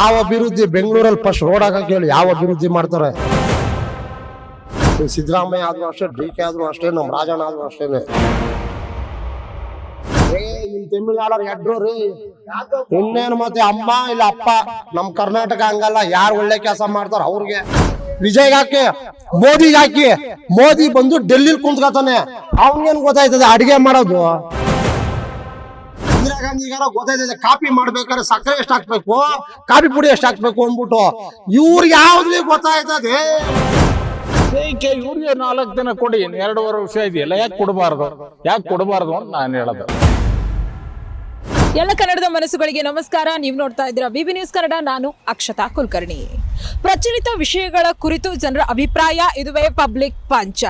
ಯಾವ ಅಭಿವೃದ್ಧಿ ಬೆಂಗಳೂರಲ್ಲಿ ಫಸ್ಟ್ ರೋಡ್ ಹಾಕಕ್ಕೆ ಹೇಳಿ ಯಾವ ಅಭಿವೃದ್ಧಿ ಮಾಡ್ತಾರೆ? ಸಿದ್ದರಾಮಯ್ಯ ಆದ್ರೂ ಅಷ್ಟೇ, ಡಿ.ಕೆ ಆದ್ರೂ ಅಷ್ಟೇ, ನಮ್ಮ ರಾಜಣ್ಣ ಆದ್ರೂ ಅಷ್ಟೇನೆ. ತಮಿಳ್ನಾಡವ್ರು ಎಡ್ರು ರೀ, ಇನ್ನೇನು ಮತ್ತೆ ಅಮ್ಮ ಇಲ್ಲ ಅಪ್ಪ. ನಮ್ ಕರ್ನಾಟಕ ಹಂಗಲ್ಲ, ಯಾರು ಒಳ್ಳೆ ಕೆಲಸ ಮಾಡ್ತಾರ ಅವ್ರಿಗೆ. ವಿಜಯ್ ಹಾಕಿ, ಮೋದಿಗೆ ಹಾಕಿ, ಮೋದಿ ಬಂದು ಡೆಲ್ಲಿಲಿ ಕುಂತ್ಕೊತಾನೆ, ಅವನ್ಗೇನ್ ಗೊತ್ತಾಯ್ತದೆ ಅಡಿಗೆ ಮಾಡೋದು? ಇಂದಿರಾ ಗಾಂಧಿಗಾರ ಗೊತ್ತಾಯ್ತದೆ ಕಾಪಿ ಮಾಡ್ಬೇಕಾದ್ರೆ ಸಕ್ಕರೆ ಎಷ್ಟು ಹಾಕ್ಬೇಕು, ಕಾಫಿ ಪುಡಿ ಎಷ್ಟು ಹಾಕ್ಬೇಕು ಅಂದ್ಬಿಟ್ಟು. ಇವ್ರಿಗೆ ಯಾವ್ದು ಗೊತ್ತಾಯ್ತದೆ? ಇವ್ರಿಗೆ 4 ದಿನ ಕೊಡಿ, 2.5 ವರ್ಷ ಇದೆಯಲ್ಲ, ಯಾಕೆ ಕೊಡಬಾರ್ದು ಅಂತ ನಾನು ಹೇಳೋದು. ಎಲ್ಲ ಕನ್ನಡದ ಮನಸ್ಸುಗಳಿಗೆ ನಮಸ್ಕಾರ. ನೀವು ನೋಡ್ತಾ ಇದ್ದೀರಾ ಬಿಬಿ ನ್ಯೂಸ್ ಕನ್ನಡ. ನಾನು ಅಕ್ಷತಾ ಕುಲಕರ್ಣಿ. ಪ್ರಚಲಿತ ವಿಷಯಗಳ ಕುರಿತು ಜನರ ಅಭಿಪ್ರಾಯ, ಇದುವೇ ಪಬ್ಲಿಕ್ ಪಂಚ್.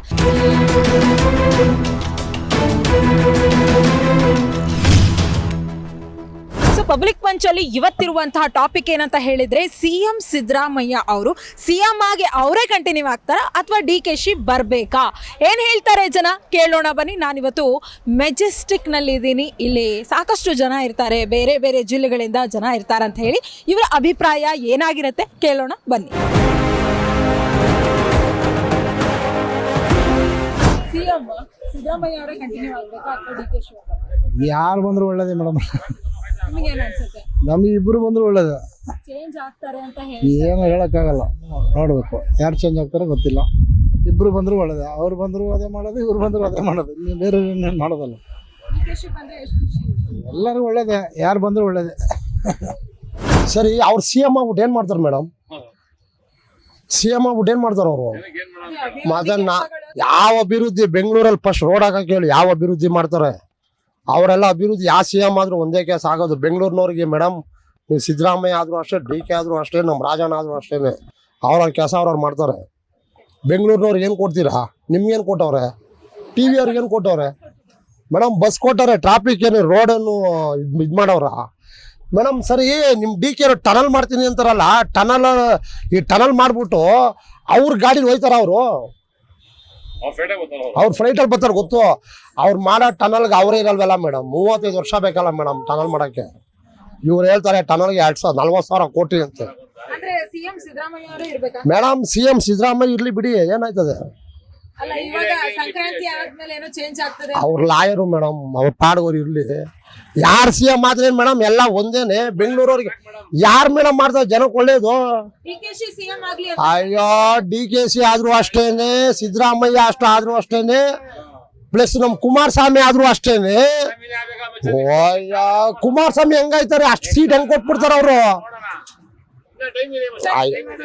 ಪಬ್ಲಿಕ್ ಪಂಚ್ ಅಲ್ಲಿ ಇವತ್ತಿರುವಂತಹ ಟಾಪಿಕ್ ಏನಂತ ಹೇಳಿದ್ರೆ, ಸಿಎಂ ಸಿದ್ದರಾಮಯ್ಯ ಅವರು ಸಿಎಂ ಆಗಿ ಅವರೇ ಕಂಟಿನ್ಯೂ ಆಗ್ತಾರಾ ಅಥವಾ ಡಿ.ಕೆ.ಶಿ ಬರ್ಬೇಕಾ? ಏನ್ ಹೇಳ್ತಾರೆ ಜನ ಕೇಳೋಣ ಬನ್ನಿ. ನಾನಿವತ್ತು ಮೆಜೆಸ್ಟಿಕ್ ನಲ್ಲಿ ಇದ್ದೀನಿ. ಇಲ್ಲಿ ಸಾಕಷ್ಟು ಜನ ಇರ್ತಾರೆ, ಬೇರೆ ಬೇರೆ ಜಿಲ್ಲೆಗಳಿಂದ ಜನ ಇರ್ತಾರೆ ಅಂತ ಹೇಳಿ ಇವರ ಅಭಿಪ್ರಾಯ ಏನಾಗಿರುತ್ತೆ ಕೇಳೋಣ ಬನ್ನಿ. ಸಿಎಂ ಸಿದ್ದರಾಮಯ್ಯ ಅವರೇ ಕಂಟಿನ್ಯೂ ಆಗ್ಬೇಕಾ ಅಥವಾ ಡಿ.ಕೆ.ಶಿ? ಯಾರು ಬಂದ್ರು ಒಳ್ಳೇದೇ ಮೇಡಮ್. ನಿಮಗೆ ಏನು ಅನ್ಸುತ್ತೆ? ನಮಗೆ ಇಬ್ರು ಬಂದ್ರು ಒಳ್ಳೇದು. ಚೇಂಜ್ ಆಗ್ತಾರೆ ಅಂತ ಹೇಳಿ ಏನು ಹೇಳಕ್ಕಾಗಲ್ಲ, ನೋಡ್ಬೇಕು ಯಾರು ಚೇಂಜ್ ಆಗ್ತಾರೋ ಗೊತ್ತಿಲ್ಲ. ಇಬ್ರು ಬಂದ್ರು ಒಳ್ಳೇದು. ಅವ್ರು ಬಂದ್ರು ಅದೇ ಮಾಡೋದು, ಇವ್ರು ಬಂದ್ರು ಅದೇ ಮಾಡೋದು, ಇನ್ನು ಬೇರೆ ಇನ್ನೇನು ಮಾಡೋದಲ್ಲ. ಡಿ.ಕೆ.ಶಿ ಬಂದ್ರೆ ಎಷ್ಟು ಖುಷಿ? ಎಲ್ಲರೂ ಒಳ್ಳೇದೇ, ಯಾರು ಬಂದ್ರು ಒಳ್ಳೇದೇ. ಸರಿ, ಅವ್ರು ಸಿಎಂ ಆಗ್ಬಿಟ್ಟು ಏನ್ ಮಾಡ್ತಾರೆ ಮೇಡಮ್? ಸಿಎಂ ಆಗ್ಬಿಟ್ಟು ಏನ್ ಮಾಡ್ತಾರ ಅವರು? ಅದನ್ನ ಯಾವ ಅಭಿವೃದ್ಧಿ ಬೆಂಗಳೂರಲ್ಲಿ ಫಸ್ಟ್ ರೋಡ್ ಹಾಕಕ್ಕೆ ಹೇಳಿ ಯಾವ ಅಭಿವೃದ್ಧಿ ಮಾಡ್ತಾರೆ? ಅವರೆಲ್ಲ ಅಭಿವೃದ್ಧಿ ಯಾವ ಸಿಎಂ ಆದ್ರೂ ಒಂದೇ ಕೇಸ್ ಆಗೋದು ಬೆಂಗಳೂರಿನವ್ರಿಗೆ ಮೇಡಮ್. ನೀವು ಸಿದ್ದರಾಮಯ್ಯ ಆದ್ರೂ ಅಷ್ಟೇ, ಡಿ.ಕೆ ಆದ್ರೂ ಅಷ್ಟೇ, ನಮ್ಮ ರಾಜಣ್ಣ ಆದ್ರೂ ಅಷ್ಟೇನೆ. ಅವ್ರ ಕೆಲಸ ಅವ್ರವ್ರು ಮಾಡ್ತಾರೆ. ಬೆಂಗಳೂರಿನವ್ರಿಗೆ ಏನು ಕೊಡ್ತೀರಾ? ನಿಮ್ಗೇನು ಕೊಟ್ಟವ್ರೆ? ಟಿ.ವಿ ಅವ್ರಿಗೆ ಏನು ಕೊಟ್ಟವ್ರೆ ಮೇಡಮ್? ಬಸ್ ಕೊಟ್ಟವ್ರೆ, ಟ್ರಾಫಿಕ್ ಏನು ರೋಡನ್ನು ಇದು ಮಾಡವ್ರ ಮೇಡಮ್? ಸರಿ, ನಿಮ್ಮ ಡಿ.ಕೆ ಟನಲ್ ಮಾಡ್ತೀನಿ ಅಂತಾರಲ್ಲ, ಈ ಟನಲ್ ಮಾಡ್ಬಿಟ್ಟು ಅವ್ರ ಗಾಡಿಲಿ ಹೋಯ್ತಾರ ಅವರು? ಅವ್ರ ಫ್ಲೈಟಲ್ಲಿ ಬರ್ತಾರೆ ಗೊತ್ತು. ಅವ್ರು ಮಾಡೋ ಟನಲ್ಗೆ ಅವರೇ ಇರಲ್ವಲ್ಲ ಮೇಡಮ್. 35 ವರ್ಷ ಬೇಕಲ್ಲ ಮೇಡಮ್ ಟನಲ್ ಮಾಡಕ್ಕೆ. ಇವ್ರು ಹೇಳ್ತಾರೆ ಟನಲ್ಗೆ 40,000 ಕೋಟಿ ಅಂತ. ಅಂದ್ರೆ ಸಿಎಂ ಸಿದ್ದರಾಮಯ್ಯ ಅವರೇ ಇರ್ಬೇಕಾ ಮೇಡಮ್? ಸಿಎಂ ಸಿದ್ದರಾಮಯ್ಯ ಇರ್ಲಿ ಬಿಡಿ, ಏನಾಯ್ತದೆ? ಅಲ್ಲ, ಇವಾಗ ಸಂಕ್ರಾಂತಿ ಆದ್ಮೇಲೆ ಏನೋ ಚೇಂಜ್ ಆಗ್ತದೆ. ಅವ್ರ ಲಾಯರು ಮೇಡಮ್, ಅವ್ರ ಪಾಡ್ಗೋರು ಇರ್ಲಿ. ಯಾರು ಸಿಎಂ ಮಾತ್ರ ಮೇಡಮ್, ಎಲ್ಲ ಒಂದೇನೆ. ಬೆಂಗಳೂರವ್ರಿಗೆ ಯಾರು ಮೇಡಮ್ ಮಾಡ್ತಾರೆ ಜನಕ್ಕೆ ಒಳ್ಳೇದು? ಡಿ.ಕೆ.ಶಿ ಸಿಎಂ ಆಗ್ಲಿ ಅಯ್ಯೋ, ಡಿ.ಕೆ.ಶಿ ಆದ್ರೂ ಅಷ್ಟೇನೆ, ಸಿದ್ದರಾಮಯ್ಯ ಆದ್ರೂ ಅಷ್ಟೇನೆ, ಪ್ಲಸ್ ನಮ್ ಕುಮಾರಸ್ವಾಮಿ ಆದ್ರೂ ಅಷ್ಟೇನೆ. ಓಯ್ಯ, ಕುಮಾರಸ್ವಾಮಿ ಹೆಂಗಾಯ್ತಾರೆ? ಅಷ್ಟು ಸೀಟ್ ಹೆಂಗ್ ಕೊಟ್ಬಿಡ್ತಾರ ಅವರು?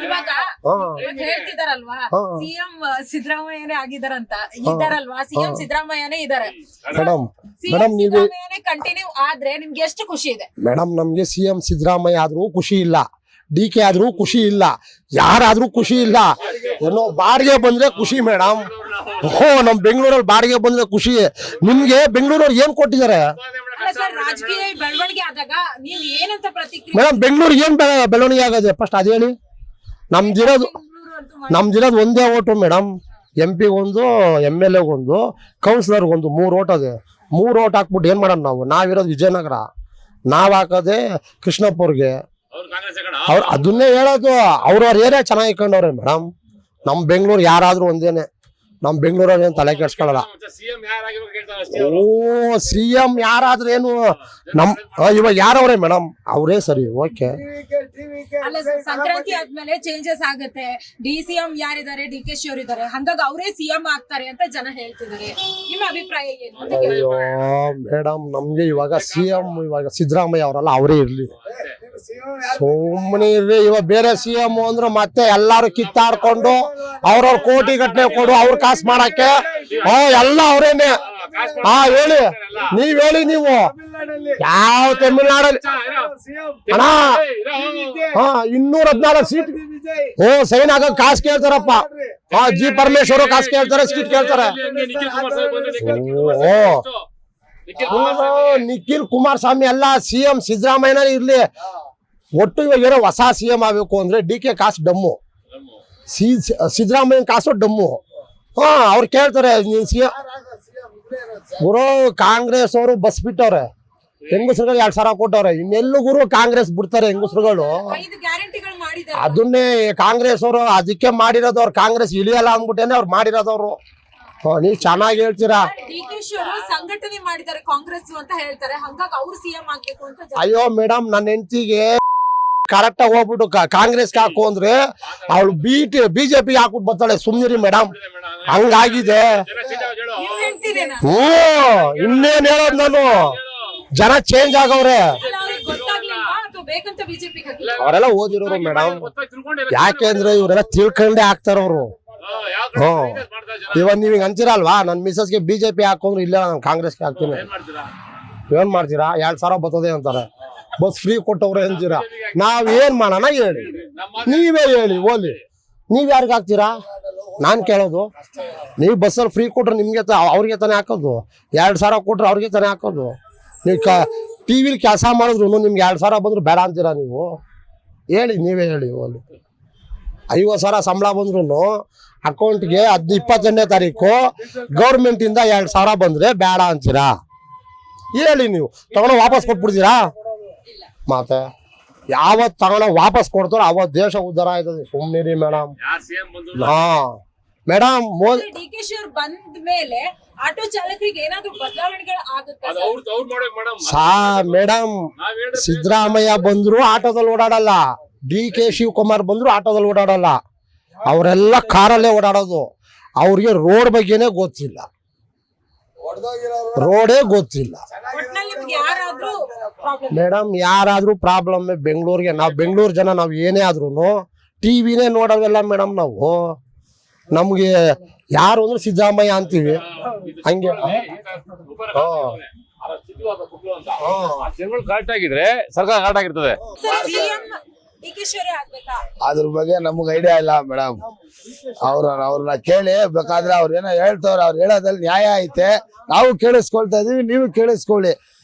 ಇವಾಗ ಹೇಳ್ತಿದಾರಲ್ವಾ, ಸಿಎಂ ಸಿದ್ದರಾಮಯ್ಯನೇ ಆಗಿದಾರಂತ. ಇದಾರಲ್ವಾ, ಸಿಎಂ ಸಿದ್ದರಾಮಯ್ಯನೇ ಇದಾರೆ. ಮೇಡಮ್ ಸಿದ್ದರಾಮಯ್ಯನೇ ಕಂಟಿನ್ಯೂ ಆದ್ರೆ ನಿಮ್ಗೆ ಎಷ್ಟು ಖುಷಿ ಇದೆ? ಮೇಡಮ್, ನಮ್ಗೆ ಸಿಎಂ ಸಿದ್ದರಾಮಯ್ಯ ಆದ್ರೂ ಖುಷಿ ಇಲ್ಲ, ಡಿ.ಕೆ ಆದ್ರೂ ಖುಷಿ ಇಲ್ಲ, ಯಾರಾದ್ರೂ ಖುಷಿ ಇಲ್ಲ. ಏನೋ ಬಾಡಿಗೆ ಬಂದ್ರೆ ಖುಷಿ ಮೇಡಮ್. ನಮ್ ಬೆಂಗಳೂರಲ್ಲಿ ಬಾಡಿಗೆ ಬಂದ್ರೆ ಖುಷಿ. ನಿಮ್ಗೆ ಬೆಂಗಳೂರವ್ರು ಏನ್ ಕೊಟ್ಟಿದ್ದಾರೆ ರಾಜಕೀಯ ಬೆಳವಣಿಗೆ ಆದಾಗ ನೀವು ಏನಂತ ಪ್ರತಿಕ್ರಿಯೆ? ಮೇಡಮ್, ಬೆಂಗಳೂರಿಗೆ ಏನ್ ಬೆಳವಣಿಗೆ ಆಗೋದು ಫಸ್ಟ್ ಅದ್ ಹೇಳಿ. ನಮ್ದಿರೋದು ಒಂದೇ ಓಟು ಮೇಡಮ್. MP ಒಂದು, MLA ಒಂದು, ಕೌನ್ಸಿಲರ್ ಒಂದು, 3 ಓಟ್ ಅದೇ. 3 ಓಟ್ ಹಾಕ್ಬಿಟ್ಟು ಏನ್ ಮಾಡೋಣ ನಾವು? ನಾವಿರೋದು ವಿಜಯನಗರ, ನಾವ್ ಹಾಕೋದೆ ಕೃಷ್ಣಪ್ಪವ್ರಿಗೆ. ಅವ್ರು ಅದನ್ನೇ ಹೇಳೋದು. ಅವ್ರವ್ರ ಏರಿಯಾ ಚೆನ್ನಾಗಿ ಇಟ್ಕೊಂಡವ್ರೆ ಮೇಡಮ್. ನಮ್ ಬೆಂಗಳೂರು ಯಾರಾದ್ರೂ ಒಂದೇನೆ. ನಮ್ ಬೆಂಗಳೂರಲ್ಲಿ ಏನ್ ತಲೆ ಕೆಡ್ಸ್ಕೊಳ್ಳಲ್ಲ. ಓ, ಸಿಎಂ ಯಾರಾದ್ರೂ ಏನು ನಮ್ ಇವಾಗ ಯಾರವ್ರೆ ಮೇಡಮ್? ಅವರೇ ಸರಿ, ಓಕೆ. ಅಲ್ಲ, ಸಂಕ್ರಾಂತಿ ಆದ್ಮೇಲೆ ಚೇಂಜಸ್ ಆಗುತ್ತೆ. ಡಿ.ಸಿ.ಎಂ ಯಾರಿದ್ದಾರೆ? ಡಿ.ಕೆ.ಶಿ ಅವರು ಇದ್ದಾರೆ. ಹಂಗಾಗಿ ಅವರೇ ಸಿಎಂ ಆಗ್ತಾರೆ ಅಂತ ಜನ ಹೇಳ್ತಿದ್ದಾರೆ. ನಿಮ್ಮ ಅಭಿಪ್ರಾಯ ಏನು ಅಂತ ಕೇಳಿ. ಅಯ್ಯೋ ಮೇಡಮ್, ನಮ್ಗೆ ಇವಾಗ ಸಿಎಂ ಇವಾಗ ಸಿದ್ದರಾಮಯ್ಯ ಅವರಲ್ಲ, ಅವರೇ ಇರ್ಲಿ, ಸುಮ್ಮನೆ ಇರ್ರಿ. ಇವಾಗ ಬೇರೆ ಸಿಎಂ ಅಂದ್ರೆ ಮತ್ತೆ ಎಲ್ಲಾರು ಕಿತ್ತಾಡ್ಕೊಂಡು ಅವ್ರವ್ರ ಕೋಟಿ ಗಟ್ಟಲೆ ಕೊಡು, ಅವ್ರ ಕಾಸು ಮಾಡಕ್ಕೆ. ಎಲ್ಲ ಅವ್ರೇನೆ. ಹೇಳಿ, ನೀವ್ ಹೇಳಿ. ನೀವು ಯಾವ ತಮಿಳ್ನಾಡಲ್ಲಿ ಅಣ್ಣ 214 ಸೀಟ್ ಸೈನ್ ಆಗ ಕಾಸು ಕೇಳ್ತಾರಪ್ಪ. ಜಿ ಪರಮೇಶ್ವರ್ ಕಾಸು ಕೇಳ್ತಾರೆ, ಸೀಟ್ ಕೇಳ್ತಾರೆ. ನಿಖಿಲ್ ಕುಮಾರಸ್ವಾಮಿ ಅಲ್ಲ, ಸಿಎಂ ಸಿದ್ದರಾಮಯ್ಯನೇ ಇರ್ಲಿ. ಒಟ್ಟು ಇವಾಗ ಏನೋ ಹೊಸ ಸಿಎಂ ಆಗ್ಬೇಕು ಅಂದ್ರೆ ಡಿ.ಕೆ ಕಾಸು ಡಮ್ಮು, ಸಿದ್ದರಾಮಯ್ಯ ಕಾಸು ಡಮ್ಮು. ಅವ್ರು ಕೇಳ್ತಾರೆ ನೀನ್ ಸಿಎಂ ಗುರು. ಕಾಂಗ್ರೆಸ್ ಅವರು ಬಸ್ ಬಿಟ್ಟವ್ರೆ, ಹೆಂಗಸರುಗಳು 2,000 ಕೊಟ್ಟವ್ರೆ. ಇನ್ನೆಲ್ಲೂ ಗುರು ಕಾಂಗ್ರೆಸ್ ಬಿಡ್ತಾರೆ ಹೆಂಗಸರುಗಳು? 5 ಗ್ಯಾರಂಟಿ ಮಾಡಿದ್ದಾರೆ ಅದನ್ನೇ ಕಾಂಗ್ರೆಸ್ ಅವರು ಅದಕ್ಕೆ ಮಾಡಿರೋದು, ಅವ್ರು ಕಾಂಗ್ರೆಸ್ ಇಳಿಯಲ್ಲ ಅಂದ್ಬಿಟ್ಟೇನೆ ಅವ್ರು ಮಾಡಿರೋದವ್ರು. ನೀವು ಚೆನ್ನಾಗಿ ಹೇಳ್ತೀರಾ. ಡಿಕೆಶಿ ಅವರು ಸಂಘಟನೆ ಮಾಡಿದ್ದಾರೆ ಕಾಂಗ್ರೆಸ್ ಅಂತ ಹೇಳ್ತಾರೆ, ಹಂಗಾಗಿ ಅವ್ರು ಸಿಎಂ ಆಗ್ಬೇಕು ಅಂತ ಅಯ್ಯೋ ಮೇಡಮ್, ನನ್ನ ಹೆಂಡತಿಗೆ ಕರೆಕ್ಟ್ ಆಗಿ ಹೋಗ್ಬಿಟ್ಟು ಕಾಂಗ್ರೆಸ್ಗೆ ಹಾಕು ಅಂದ್ರೆ ಅವಳು ಬಿಜೆಪಿಗೆ ಹಾಕ್ಬಿಟ್ಟು ಬರ್ತಾಳೆ. ಸುಮ್ನಿರಿ ಮೇಡಮ್, ಹಂಗಾಗಿದೆ. ನೀವ್ ಹೇಳ್ತೀರೇನಾ? ಇನ್ನೇನ್ ಹೇಳೋದು ನಾನು, ಜನ ಚೇಂಜ್ ಆಗವ್ರೆ. ಅವ್ರಿಗೆ ಗೊತ್ತಾಗ್ಲಿಲ್ವಾ ಅಥವಾ ಬೇಕಂತ ಬಿಜೆಪಿಗೆ ಹಾಕಿಲ್ಲ? ಅವರೆಲ್ಲ ಓದಿರೋರು ಮೇಡಮ್, ಯಾಕೆಂದ್ರೆ ಇವರೆಲ್ಲ ತಿಳ್ಕೊಂಡೇ ಹಾಕ್ತಾರವ್ರು. ಇವಾಗ ನೀವ್ ಹಿಂಗ್ ಅಂತೀರಲ್ವಾ, ನನ್ ಮಿಸಸ್ಗೆ ಬಿಜೆಪಿ ಹಾಕೊಂಡ್ರೆ ಇಲ್ಲ ನಾನು ಕಾಂಗ್ರೆಸ್ಗೆ ಹಾಕ್ತೀನಿ. ಏನ್ ಮಾಡ್ತೀರಾ? 2,000 ಬರ್ತದೆ ಅಂತಾರೆ, ಬಸ್ ಫ್ರೀ ಕೊಟ್ಟವ್ರೆ ಅಂತೀರಾ. ನಾವ್ ಏನ್ ಮಾಡೋಣ ಹೇಳಿ, ನೀವೇ ಹೇಳಿ. ಓಲಿ ನೀವ್ ಯಾರಿಗ ಹಾಕ್ತೀರಾ? ನಾನ್ ಕೇಳೋದು, ನೀವು ಬಸ್ಸಲ್ಲಿ ಫ್ರೀ ಕೊಟ್ರೆ ನಿಮ್ಗೆ ಅವ್ರಿಗೆ ತಾನೇ ಹಾಕೋದು, 2,000 ಕೊಟ್ರೆ ಅವ್ರಿಗೆ ತಾನೇ ಹಾಕೋದು. ನೀವು ಟಿವಿಲಿ ಕೆಲಸ ಮಾಡಿದ್ರು ನಿಮ್ಗೆ 2,000 ಬಂದ್ರು ಬೇಡ ಅಂತೀರಾ ನೀವು? ಹೇಳಿ, ನೀವೇ ಹೇಳಿ. ಓಲಿ 50,000 ಸಂಬಳ ಬಂದ್ರು ಅಕೌಂಟ್ಗೆ 28ನೇ ತಾರೀಕು ಗೌರ್ಮೆಂಟಿಂದ 2,000 ಬಂದ್ರೆ ಬೇಡ ಅಂತೀರಾ? ಹೇಳಿ. ನೀವು ತಗೊಂಡು ವಾಪಸ್ ಕೊಟ್ಬಿಡ್ತೀರಾ? ಮತ್ತೆ ಯಾವತ್ ತಗೊಂಡು ವಾಪಸ್ ಕೊಡ್ತಾರೋ ಅವತ್ ದೇಶ ಉದ್ಧಾರ ಆಯ್ತದೆ. ಸುಮ್ನಿರಿ ಮೇಡಮ್. ಹಾ ಮೇಡಮ್, ಡಿಕೆಶಿ ಅವ್ರು ಬಂದ ಮೇಲೆ ಆಟೋ ಚಾಲಕರಿಗೆ ಏನಾದ್ರು ಬದಲಾವಣೆಗಳು ಆಗುತ್ತೆ? ಮೇಡಮ್, ಸಿದ್ದರಾಮಯ್ಯ ಬಂದ್ರು ಆಟೋದಲ್ಲಿ ಓಡಾಡಲ್ಲ, DK ಶಿವಕುಮಾರ್ ಬಂದ್ರು ಆಟೋದಲ್ಲಿ ಓಡಾಡಲ್ಲ, ಅವರೆಲ್ಲ ಕಾರಲ್ಲೇ ಓಡಾಡೋದು. ಅವ್ರಿಗೆ ರೋಡ್ ಬಗ್ಗೆನೇ ಗೊತ್ತಿಲ್ಲ, ರೋಡೇ ಗೊತ್ತಿಲ್ಲ ಮೇಡಮ್. ಯಾರಾದ್ರೂ ಪ್ರಾಬ್ಲಮ್ ಬೆಂಗಳೂರಿಗೆ. ನಾವು ಬೆಂಗಳೂರು ಜನ, ನಾವು ಏನೇ ಆದ್ರೂ ಟಿವಿನೇ ನೋಡೋವೆಲ್ಲ ಮೇಡಮ್. ನಾವು ನಮ್ಗೆ ಯಾರು ಅಂದ್ರೆ ಸಿದ್ದರಾಮಯ್ಯ ಅಂತೀವಿ, ಹಂಗೆ. ಕರೆಕ್ಟ್ ಆಗಿದ್ರೆ ಸರ್ಕಾರ ಕರೆಕ್ಟ್ ಆಗಿರ್ತದೆ. ಅದ್ರ ಬಗ್ಗೆ ನಮಗ್ ಐಡಿಯಾ ಇಲ್ಲ ಮೇಡಮ್. ಅವ್ರನ್ನ ಕೇಳಿ ಬೇಕಾದ್ರೆ ಅವ್ರ ಏನೋ ಹೇಳ್ತವ್ರ, ಅವ್ರು ಹೇಳೋದ್ರಲ್ಲಿ ನ್ಯಾಯ ಐತೆ. ನಾವು ಕೇಳಿಸ್ಕೊಳ್ತಾ ಇದೀವಿ, ನೀವು ಕೇಳಿಸ್ಕೊಳ್ಳಿ.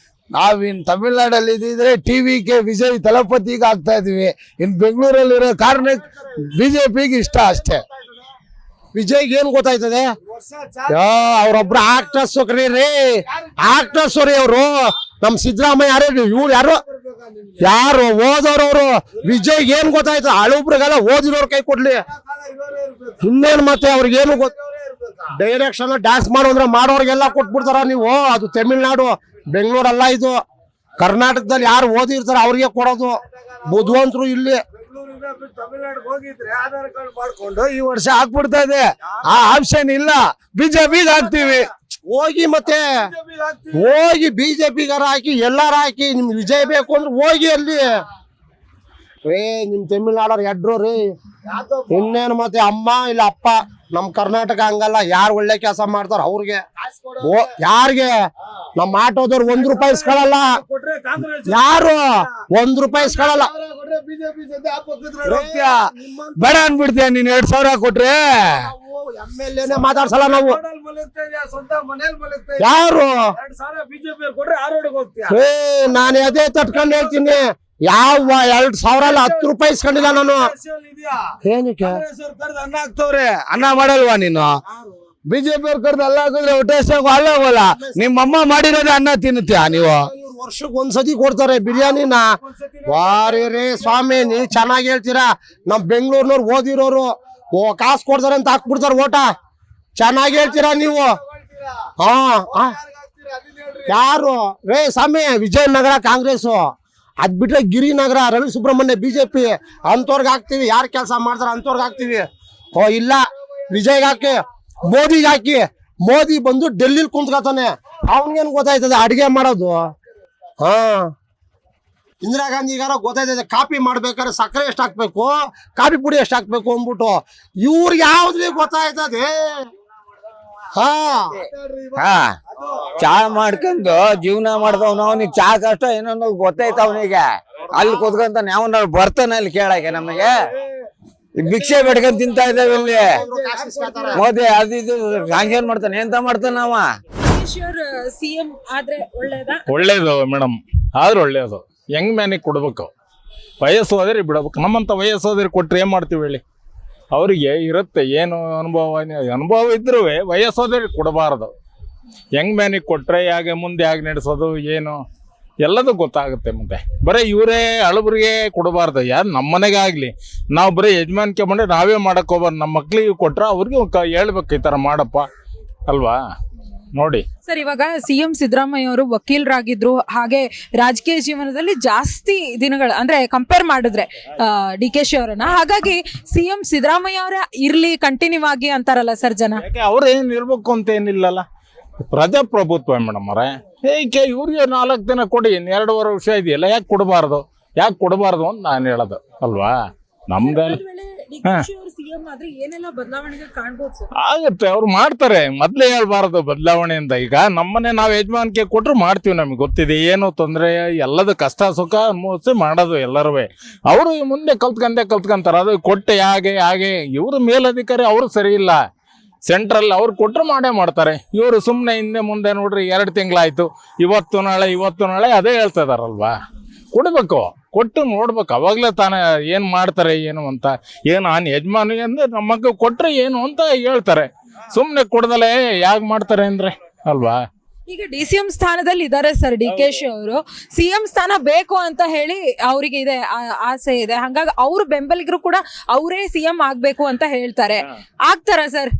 ನಾವಿನ್ ತಮಿಳ್ನಾಡಲ್ಲಿ ಇದ್ದಿದ್ರೆ ಟಿವಿಗೆ ವಿಜಯ್ ತಲಪತಿಗೆ ಆಗ್ತಾ ಇದೀವಿ. ಇನ್ ಬೆಂಗಳೂರಲ್ಲಿರೋ ಕಾರಣಕ್ಕೆ ಬಿಜೆಪಿಗೆ ಇಷ್ಟ ಅಷ್ಟೇ. ವಿಜಯ್ಗೆ ಏನ್ ಗೊತ್ತಾಯ್ತದೆ? ಅವ್ರೊಬ್ರು ಆಕ್ಟರ್ಸ್ ರೀ, ಆಕ್ಟರ್ಸ್ ರೀ ಅವರು. ನಮ್ ಸಿದ್ದರಾಮಯ್ಯ ಯಾರೇ, ಇವ್ರು ಯಾರು ಓದೋರವ್ರು. ವಿಜಯ್ ಏನ್ ಗೊತ್ತಾಯ್ತು? ಹಳಬ್ರಿಗೆಲ್ಲ ಓದಿರೋರ್ ಕೈ ಕೊಡ್ಲಿ, ಇನ್ನೇನ್ ಮತ್ತೆ ಅವ್ರಿಗೇನು ಗೊತ್ತ? ಡೈರೆಕ್ಷನ್ ಡ್ಯಾನ್ಸ್ ಮಾಡೋದ್ರೆ ಮಾಡೋರ್ಗೆಲ್ಲ ಕೊಟ್ಬಿಡ್ತಾರ ನೀವು. ಅದು ತಮಿಳ್ನಾಡು, ಬೆಂಗಳೂರಲ್ಲ ಇದು. ಕರ್ನಾಟಕದಲ್ಲಿ ಯಾರು ಓದಿರ್ತಾರ ಅವ್ರಿಗೆ ಕೊಡೋದು. ಬುದ್ಧಿವಂತರು ಇಲ್ಲಿ. ತಮಿಳ್ನಾಡಿಗೆ ಹೋಗಿದ್ರೆ ಆಧಾರ್ ಕಾರ್ಡ್ ಮಾಡ್ಕೊಂಡು ಈ ವರ್ಷ ಹಾಕ್ಬಿಡ್ತಾ ಇದೆ. ಆ ಆಪ್ಷನ್ ಇಲ್ಲ, ಬಿಜೆಪಿಗೆ ಹಾಕ್ತಿವಿ. ಹೋಗಿ ಮತ್ತೆ ಹೋಗಿ ಬಿಜೆಪಿಗಾರ ಹಾಕಿ, ಎಲ್ಲಾರ ಹಾಕಿ. ನಿಮ್ ವಿಜಯ್ ಬೇಕು ಅಂದ್ರೆ ಹೋಗಿ ಅಲ್ಲಿ. ನಿಮ್ ತಮಿಳ್ನಾಡವ್ರು ಎಡ್ರು ರೀ, ಇನ್ನೇನು ಮತ್ತೆ ಅಮ್ಮ ಇಲ್ಲ ಅಪ್ಪ. ನಮ್ ಕರ್ನಾಟಕ ಹಂಗಲ್ಲ, ಯಾರು ಒಳ್ಳೆ ಕೆಲಸ ಮಾಡ್ತಾರ ಅವ್ರಿಗೆ. ಯಾರಿಗೆ? ನಮ್ ಆಟೋದವ್ರು 1 ರೂಪಾಯಿ ಇಸ್ಕೊಳಲ್ಲ, ಯಾರು 1 ರೂಪಾಯಿ ಇಸ್ಕೊಳಲ್ಲ. ಬೇಡ ಅನ್ಬಿಡ್ತೀಯ ನೀನ್ 2,000 ಕೊಟ್ರೆ? MLA ಮಾತಾಡ್ಸಲ್ಲ ನಾವು. ಯಾರು? ನಾನು ಅದೇ ತಟ್ಕೊಂಡು ಹೇಳ್ತೀನಿ. ಯಾವ 2,000 ಅಲ್ಲ, 10 ರೂಪಾಯಿ ಇಸ್ಕೊಂಡಿಲ್ಲ ನಾನು. ಏನಕ್ಕೆ ಅನ್ನ ಹಾಕ್ತವ್ರೆ? ಅನ್ನ ಮಾಡಲ್ವಾ ನೀನು? ಬಿಜೆಪಿ ಅವ್ರ ಕರ್ದು ಅಲ್ಲ ಹಾಕಿದ್ರೆ ಹೊಟ್ಟೆ ಅಲ್ಲ ಹೋಗಲ್ಲ. ನಿಮ್ಮಮ್ಮ ಮಾಡಿರೋದೇ ಅನ್ನ ತಿನ್ನುತ್ತೀಯ ನೀವು? ವರ್ಷಕ್ಕೆ ಒಂದ್ಸತಿ ಕೊಡ್ತಾರೆ ಬಿರಿಯಾನಿನ. ವಾರಿ ರೇ ಸ್ವಾಮಿ, ನೀ ಚೆನ್ನಾಗಿ ಹೇಳ್ತೀರಾ. ನಮ್ ಬೆಂಗಳೂರಿನವ್ರು ಓದಿರೋರು ಕಾಸು ಕೊಡ್ತಾರೆ ಅಂತ ಹಾಕ್ಬಿಡ್ತಾರ ಓಟ. ಚೆನ್ನಾಗಿ ಹೇಳ್ತೀರಾ ನೀವು. ಯಾರು ರೇ ಸ್ವಾಮಿ? ವಿಜಯನಗರ ಕಾಂಗ್ರೆಸ್, ಅದ್ ಬಿಟ್ರೆ ಗಿರಿನಗರ ರವಿ ಸುಬ್ರಹ್ಮಣ್ಯ ಬಿಜೆಪಿ. ಅಂತವ್ರಿಗೆ ಹಾಕ್ತಿವಿ. ಯಾರು ಕೆಲಸ ಮಾಡ್ತಾರ ಅಂತವ್ರಿಗೆ ಹಾಕ್ತಿವಿ. ಇಲ್ಲ, ವಿಜಯ್ಗೆ ಹಾಕಿ, ಮೋದಿಗೆ ಹಾಕಿ. ಮೋದಿ ಬಂದು ಡೆಲ್ಲಿಲಿ ಕುಂತ್ಕೊತಾನೆ, ಅವನ್ಗೇನ್ ಗೊತ್ತಾಯ್ತದೆ ಅಡಿಗೆ ಮಾಡೋದು? ಇಂದಿರಾ ಗಾಂಧಿಗಾರ ಗೊತ್ತಾಯ್ತದೆ ಕಾಪಿ ಮಾಡ್ಬೇಕಾದ್ರೆ ಸಕ್ಕರೆ ಎಷ್ಟು ಹಾಕ್ಬೇಕು, ಕಾಫಿ ಪುಡಿ ಎಷ್ಟು ಹಾಕ್ಬೇಕು ಅಂದ್ಬಿಟ್ಟು. ಇವ್ರಿಗೆ ಯಾವ್ದ್ರಿ ಗೊತ್ತಾಯ್ತದೆ? ಚಾ ಮಾಡ್ಕೊಂಡು ಜೀವನ ಮಾಡ್ದವ್ ಅವನಿಗೆ ಚಾ ಕಷ್ಟ ಏನೋ ಗೊತ್ತೈತ ಅವನಿಗೆ. ಅಲ್ಲಿ ಕೂತ್ಕೊಂತ ನಾವು ಬರ್ತಾನೆ ಅಲ್ಲಿ ಕೇಳಕ್ಕೆ. ನಮಗೆ ಭಿಕ್ಷೆ ಬೇಡ್ಕೊಂಡ್ ತಿಂತಾ ಇದ್ದೇವೆ ಇಲ್ಲಿ. ಮೋದಿ ಅದು ಇದು ಹಂಗೇನ್ ಮಾಡ್ತಾನೆ, ಎಂತ ಮಾಡ್ತಾನ ಅವ? ಸಿಎಂ ಆದ್ರೆ ಒಳ್ಳೇದು ಮೇಡಮ್, ಆದ್ರೆ ಒಳ್ಳೇದು. ಯಂಗ್ ಮ್ಯಾನಿಗೆ ಕೊಡ್ಬೇಕು. ವಯಸ್ಸು ಹೋದ್ರೆ ಬಿಡಬೇಕು. ನಮ್ಮಂತ ವಯಸ್ಸು ಹೋದ್ರೆ ಕೊಟ್ರೆ ಏನ್ ಮಾಡ್ತೀವಿ ಹೇಳಿ? ಅವರಿಗೆ ಇರುತ್ತೆ ಏನು ಅನುಭವ ಇದ್ರೂ ವಯಸ್ಸೋದ್ರೆ ಕೊಡಬಾರದು. ಯಂಗ್ ಮ್ಯಾನಿಗೆ ಕೊಟ್ರೆ ಮುಂದೆ ಹೇಗೆ ನಡೆಸೋದು ಏನು ಎಲ್ಲದೂ ಗೊತ್ತಾಗುತ್ತೆ. ಮತ್ತೆ ಬರೀ ಇವರೇ ಹಳಬರಿಗೆ ಕೊಡಬಾರ್ದು, ಯಾರು ನಮ್ಮ ಮನೆಗೆ ಆಗಲಿ, ನಾವು ಬರೀ ಯಜಮಾನಿಕೆ ಮಾಡಿ ನಾವೇ ಮಾಡಕ್ಕೆ ಹೋಗ್ಬಾರ್ದು. ನಮ್ಮ ಮಕ್ಳಿಗೆ ಕೊಟ್ರೆ ಅವ್ರಿಗೆ ಹೇಳ್ಬೇಕು ಈ ಥರ ಮಾಡಪ್ಪ ಅಲ್ವಾ. ನೋಡಿ ಸರ್, ಇವಾಗ ಸಿಎಂ ಸಿದ್ದರಾಮಯ್ಯ ಅವರು ವಕೀಲರಾಗಿದ್ರು, ಹಾಗೆ ರಾಜಕೀಯ ಜೀವನದಲ್ಲಿ ಜಾಸ್ತಿ ದಿನಗಳು ಅಂದ್ರೆ ಕಂಪೇರ್ ಮಾಡಿದ್ರೆ DKಶಿ ಅವರನ್ನ, ಹಾಗಾಗಿ ಸಿಎಂ ಸಿದ್ದರಾಮಯ್ಯ ಅವರೇ ಇರ್ಲಿ ಕಂಟಿನ್ಯೂ ಆಗಿ ಅಂತಾರಲ್ಲ ಸರ್ ಜನ. ಯಾಕೆ ಅವ್ರು ಏನು ಇರ್ಬೇಕು ಅಂತ ಏನಿಲ್ಲಲ್ಲ, ಪ್ರಜಾಪ್ರಭುತ್ವ ಮೇಡಮ್ ಅವರೇ. ಏಕೆ ಇವ್ರಿಗೆ 4 ದಿನ ಕೊಡಿ, 2.5 ವರ್ಷ ಇದೆಯಲ್ಲ, ಯಾಕೆ ಕೊಡಬಾರ್ದು ಅಂತ ನಾನು ಹೇಳೋದು ಅಲ್ವಾ. ನಮ್ದಲ್ಲಿ ಆಗುತ್ತೆ, ಅವ್ರು ಮಾಡ್ತಾರೆ. ಮೊದ್ಲೇ ಹೇಳ್ಬಾರ್ದು ಬದಲಾವಣೆ ಅಂತ. ಈಗ ನಮ್ಮನೆ ನಾವು ಯಜಮಾನಿಕೆ ಕೊಟ್ರು ಮಾಡ್ತೀವಿ, ನಮ್ಗೆ ಗೊತ್ತಿದೆ, ಏನು ತೊಂದರೆ, ಎಲ್ಲದ ಕಷ್ಟ ಸುಖ ಅನುಭವಿಸಿ ಮಾಡೋದು ಎಲ್ಲರೂ. ಅವರು ಮುಂದೆ ಕಲ್ತ್ಕೊಂತಾರೆ. ಅದು ಕೊಟ್ಟೆ ಹಾಗೆ ಇವರು ಮೇಲಧಿಕಾರಿ ಅವರು ಸರಿ ಇಲ್ಲ. ಸೆಂಟ್ರಲ್ ಅವ್ರು ಕೊಟ್ಟರು ಮಾಡೇ ಮಾಡ್ತಾರೆ. ಇವರು ಸುಮ್ಮನೆ ಹಿಂದೆ ಮುಂದೆ ನೋಡ್ರಿ 2 ತಿಂಗಳಾಯ್ತು, ಇವತ್ತು ನಾಳೆ ಅದೇ ಹೇಳ್ತಾ ಇದಾರಲ್ವಾ. ಕೊಡಬೇಕು, ಕೊಟ್ಟು ನೋಡ್ಬೇಕು, ಅವಾಗಲೇ ತಾನೇ ಏನು ಮಾಡ್ತಾರೆ ಏನು ಅಂತ. ಏನು ನಾನು ಯಜಮಾನಿ ಅಂದ್ರೆ ನಮ್ಮ ಮಗ ಕೊಟ್ಟರೆ ಏನು ಅಂತ ಹೇಳ್ತಾರೆ. ಸುಮ್ಮನೆ ಕೊಡ್ದಲೇ ಯಾಕೆ ಮಾಡ್ತಾರೆ ಅಂದ್ರೆ ಅಲ್ವಾ. ಈಗ DCM ಸ್ಥಾನದಲ್ಲಿ ಇದ್ದಾರೆ ಸರ್ DKಶಿ ಅವರು. CM ಸ್ಥಾನ ಬೇಕು ಅಂತ ಹೇಳಿ ಅವರಿಗೆ ಇದೆ ಆಸೆ ಇದೆ, ಹಂಗಾಗಿ ಅವ್ರ ಬೆಂಬಲಿಗರು ಕೂಡ ಅವರೇ CM ಆಗ್ಬೇಕು ಅಂತ ಹೇಳ್ತಾರೆ. ಆಗ್ತಾರ ಸರ್?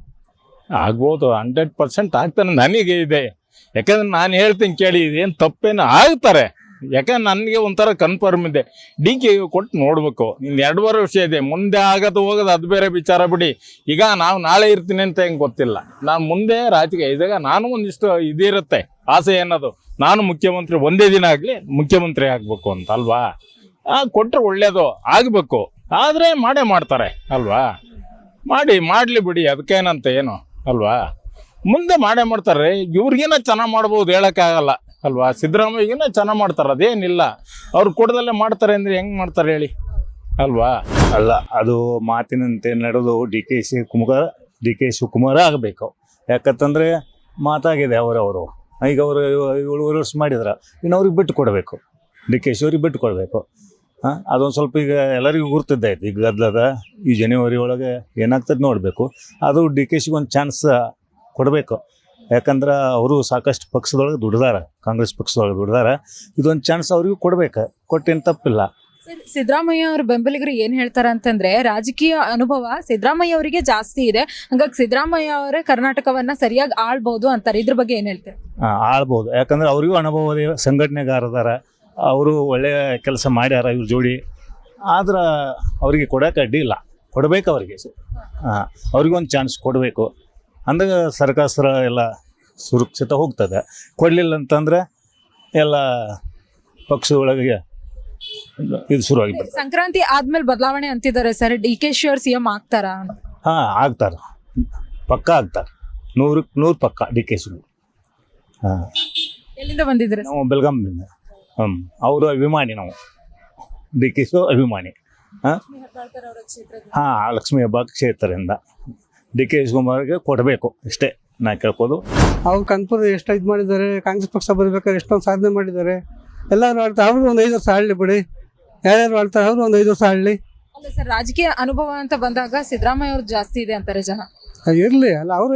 ಆಗ್ಬೋದು, 100% ಆಗ್ತಾನೆ. ನನಗೆ ಇದೆ, ಯಾಕಂದ್ರೆ ನಾನು ಹೇಳ್ತೀನಿ ಕೇಳಿ, ಇದೇನು ತಪ್ಪೇನು ಆಗ್ತಾರೆ. ಯಾಕಂದ್ರೆ ನನಗೆ ಒಂಥರ ಕನ್ಫರ್ಮ್ ಇದೆ. DK ಕೊಟ್ಟು ನೋಡ್ಬೇಕು. ಇನ್ನು 2.5 ವರ್ಷ ಇದೆ, ಮುಂದೆ ಆಗೋದು ಹೋಗೋದು ಅದು ಬೇರೆ ವಿಚಾರ ಬಿಡಿ. ಈಗ ನಾವು ನಾಳೆ ಇರ್ತೀನಿ ಅಂತ ಹೆಂಗೆ ಗೊತ್ತಿಲ್ಲ, ನಾನು ಮುಂದೆ ರಾಜಕೀಯ ಇದ್ದಾಗ ನಾನು ಒಂದಿಷ್ಟು ಇದಿರುತ್ತೆ ಆಸೆ ಅನ್ನೋದು, ನಾನು ಮುಖ್ಯಮಂತ್ರಿ ಒಂದೇ ದಿನ ಆಗಲಿ ಮುಖ್ಯಮಂತ್ರಿ ಆಗ್ಬೇಕು ಅಂತ ಅಲ್ವಾ. ಕೊಟ್ಟರೆ ಒಳ್ಳೇದು, ಆಗಬೇಕು. ಆದರೆ ಮಾಡೇ ಮಾಡ್ತಾರೆ ಅಲ್ವಾ. ಮಾಡಲಿ ಬಿಡಿ, ಅದಕ್ಕೇನಂತ ಏನು ಅಲ್ವಾ. ಮುಂದೆ ಮಾಡೇ ಮಾಡ್ತಾರೆ. ಇವ್ರಿಗೇನ ಚೆನ್ನಾಗಿ ಮಾಡ್ಬೋದು, ಹೇಳೋಕ್ಕಾಗಲ್ಲ ಅಲ್ವಾ. ಸಿದ್ದರಾಮಯ್ಯಗಿನ ಚೆನ್ನಾಗಿ ಮಾಡ್ತಾರೆ, ಅದೇನಿಲ್ಲ. ಅವ್ರು ಕೊಡದಲ್ಲೇ ಮಾಡ್ತಾರೆ ಅಂದರೆ ಹೆಂಗೆ ಮಾಡ್ತಾರೆ ಹೇಳಿ ಅಲ್ವಾ. ಅಲ್ಲ, ಅದು ಮಾತಿನಂತೆ ನಡೆದು ಡಿ ಕೆ ಶಿವಕುಮಾರ ಆಗಬೇಕು. ಯಾಕಂತಂದರೆ ಮಾತಾಗಿದೆ ಅವರು ಈಗ ಅವರು 7 ವರ್ಷ ಮಾಡಿದ್ರೆ ಇನ್ನು ಅವ್ರಿಗೆ ಬಿಟ್ಟು ಕೊಡಬೇಕು, DK ಅವ್ರಿಗೆ ಬಿಟ್ಟು ಕೊಡಬೇಕು. ಅದೊಂದು ಸ್ವಲ್ಪ ಈಗ ಎಲ್ಲರಿಗೂ ಗುರ್ತಿದ್ದಾಯ್ತು. ಈಗ ಗದ್ದಲದ ಈ ಜನವರಿ ಒಳಗೆ ಏನಾಗ್ತದೆ ನೋಡಬೇಕು. ಅದು DK ಒಂದು ಚಾನ್ಸ್ ಕೊಡಬೇಕು. ಯಾಕಂದ್ರೆ ಅವರು ಸಾಕಷ್ಟು ಪಕ್ಷದೊಳಗೆ ದುಡ್ದಾರ, ಕಾಂಗ್ರೆಸ್ ಪಕ್ಷದೊಳಗೆ ದುಡ್ದಾರ. ಇದೊಂದು ಚಾನ್ಸ್ ಅವ್ರಿಗೂ ಕೊಡಬೇಕು, ಕೊಟ್ಟೇನು ತಪ್ಪಿಲ್ಲ. ಸಿದ್ದರಾಮಯ್ಯ ಅವ್ರ ಬೆಂಬಲಿಗರು ಏನ್ ಹೇಳ್ತಾರೆ ಅಂತಂದ್ರೆ, ರಾಜಕೀಯ ಅನುಭವ ಸಿದ್ದರಾಮಯ್ಯ ಅವರಿಗೆ ಜಾಸ್ತಿ ಇದೆ, ಹಂಗಾಗಿ ಸಿದ್ದರಾಮಯ್ಯ ಅವರೇ ಕರ್ನಾಟಕವನ್ನ ಸರಿಯಾಗಿ ಆಳ್ಬಹುದು ಅಂತಾರೆ. ಇದ್ರ ಬಗ್ಗೆ ಏನ್ ಹೇಳ್ತಾರೆ? ಆಳ್ಬೋದು, ಯಾಕಂದ್ರೆ ಅವ್ರಿಗೂ ಅನುಭವ ಇದೆ, ಸಂಘಟನೆಗಾರದಾರ, ಅವರು ಒಳ್ಳೆಯ ಕೆಲಸ ಮಾಡ್ಯಾರ ಇವ್ರ ಜೋಡಿ. ಆದ್ರೆ ಅವರಿಗೆ ಕೊಡೋಕೆ ಅಡ್ಡಿ ಇಲ್ಲ, ಕೊಡಬೇಕು ಅವ್ರಿಗೆ. ಅವ್ರಿಗೊಂದು ಚಾನ್ಸ್ ಕೊಡಬೇಕು. ಅಂದಾಗ ಸರ್ಕಾರ ಎಲ್ಲ ಸುರಕ್ಷಿತ ಹೋಗ್ತದೆ. ಕೊಡಲಿಲ್ಲ ಅಂತಂದರೆ ಎಲ್ಲ ಪಕ್ಷದೊಳಗೆ ಇದು ಶುರುವಾಗಿ ಬಿಡ್ತದೆ. ಸಂಕ್ರಾಂತಿ ಆದ್ಮೇಲೆ ಬದಲಾವಣೆ ಅಂತಿದ್ದಾರೆ ಸರ್, DKಶಿ ಅವ್ರು CM ಆಗ್ತಾರಾ? ಆಗ್ತಾರೆ, ಪಕ್ಕ ಆಗ್ತಾರೆ, 100ಕ್ಕೆ 100 ಪಕ್ಕ DKಶಿ. ಎಲ್ಲಿಂದ ಬಂದಿದ್ರೆ? ನಾವು ಬೆಳಗಾವಿಯಿಂದ. ಅವರು ಅಭಿಮಾನಿ, ನಾವು DKಶಿ ಅಭಿಮಾನಿ. ಲಕ್ಷ್ಮೀ ಹೆಬ್ಬಾಳ್ಕರ್ ಕ್ಷೇತ್ರದಿಂದ DK ಶಿವಕುಮಾರ್ಗೆ ಕೊಡಬೇಕು, ಇಷ್ಟೇ ನಾ ಕೇಳ್ಬೋದು. ಅವ್ರು ಕನ್ಪುರ ಎಷ್ಟು ಇದು ಮಾಡಿದ್ದಾರೆ, ಕಾಂಗ್ರೆಸ್ ಪಕ್ಷ ಬರ್ಬೇಕಾದ್ರೆ ಎಷ್ಟೊಂದು ಸಾಧನೆ ಮಾಡಿದ್ದಾರೆ. ಎಲ್ಲರೂ ಆಡ್ತಾರೆ, ಅವರು ಒಂದು 5 ವರ್ಷ ಆಡಲಿ ಬಿಡಿ. ಯಾರ್ಯಾರು ಆಡ್ತಾರೆ ಅವರು ಒಂದು 5 ವರ್ಷ ಆಡಲಿ. ಅಲ್ಲ ಸರ್, ರಾಜಕೀಯ ಅನುಭವ ಅಂತ ಬಂದಾಗ ಸಿದ್ದರಾಮಯ್ಯ ಅವ್ರು ಜಾಸ್ತಿ ಇದೆ ಅಂತಾರೆ ಜನ. ಇರಲಿ ಅಲ್ಲ, ಅವ್ರು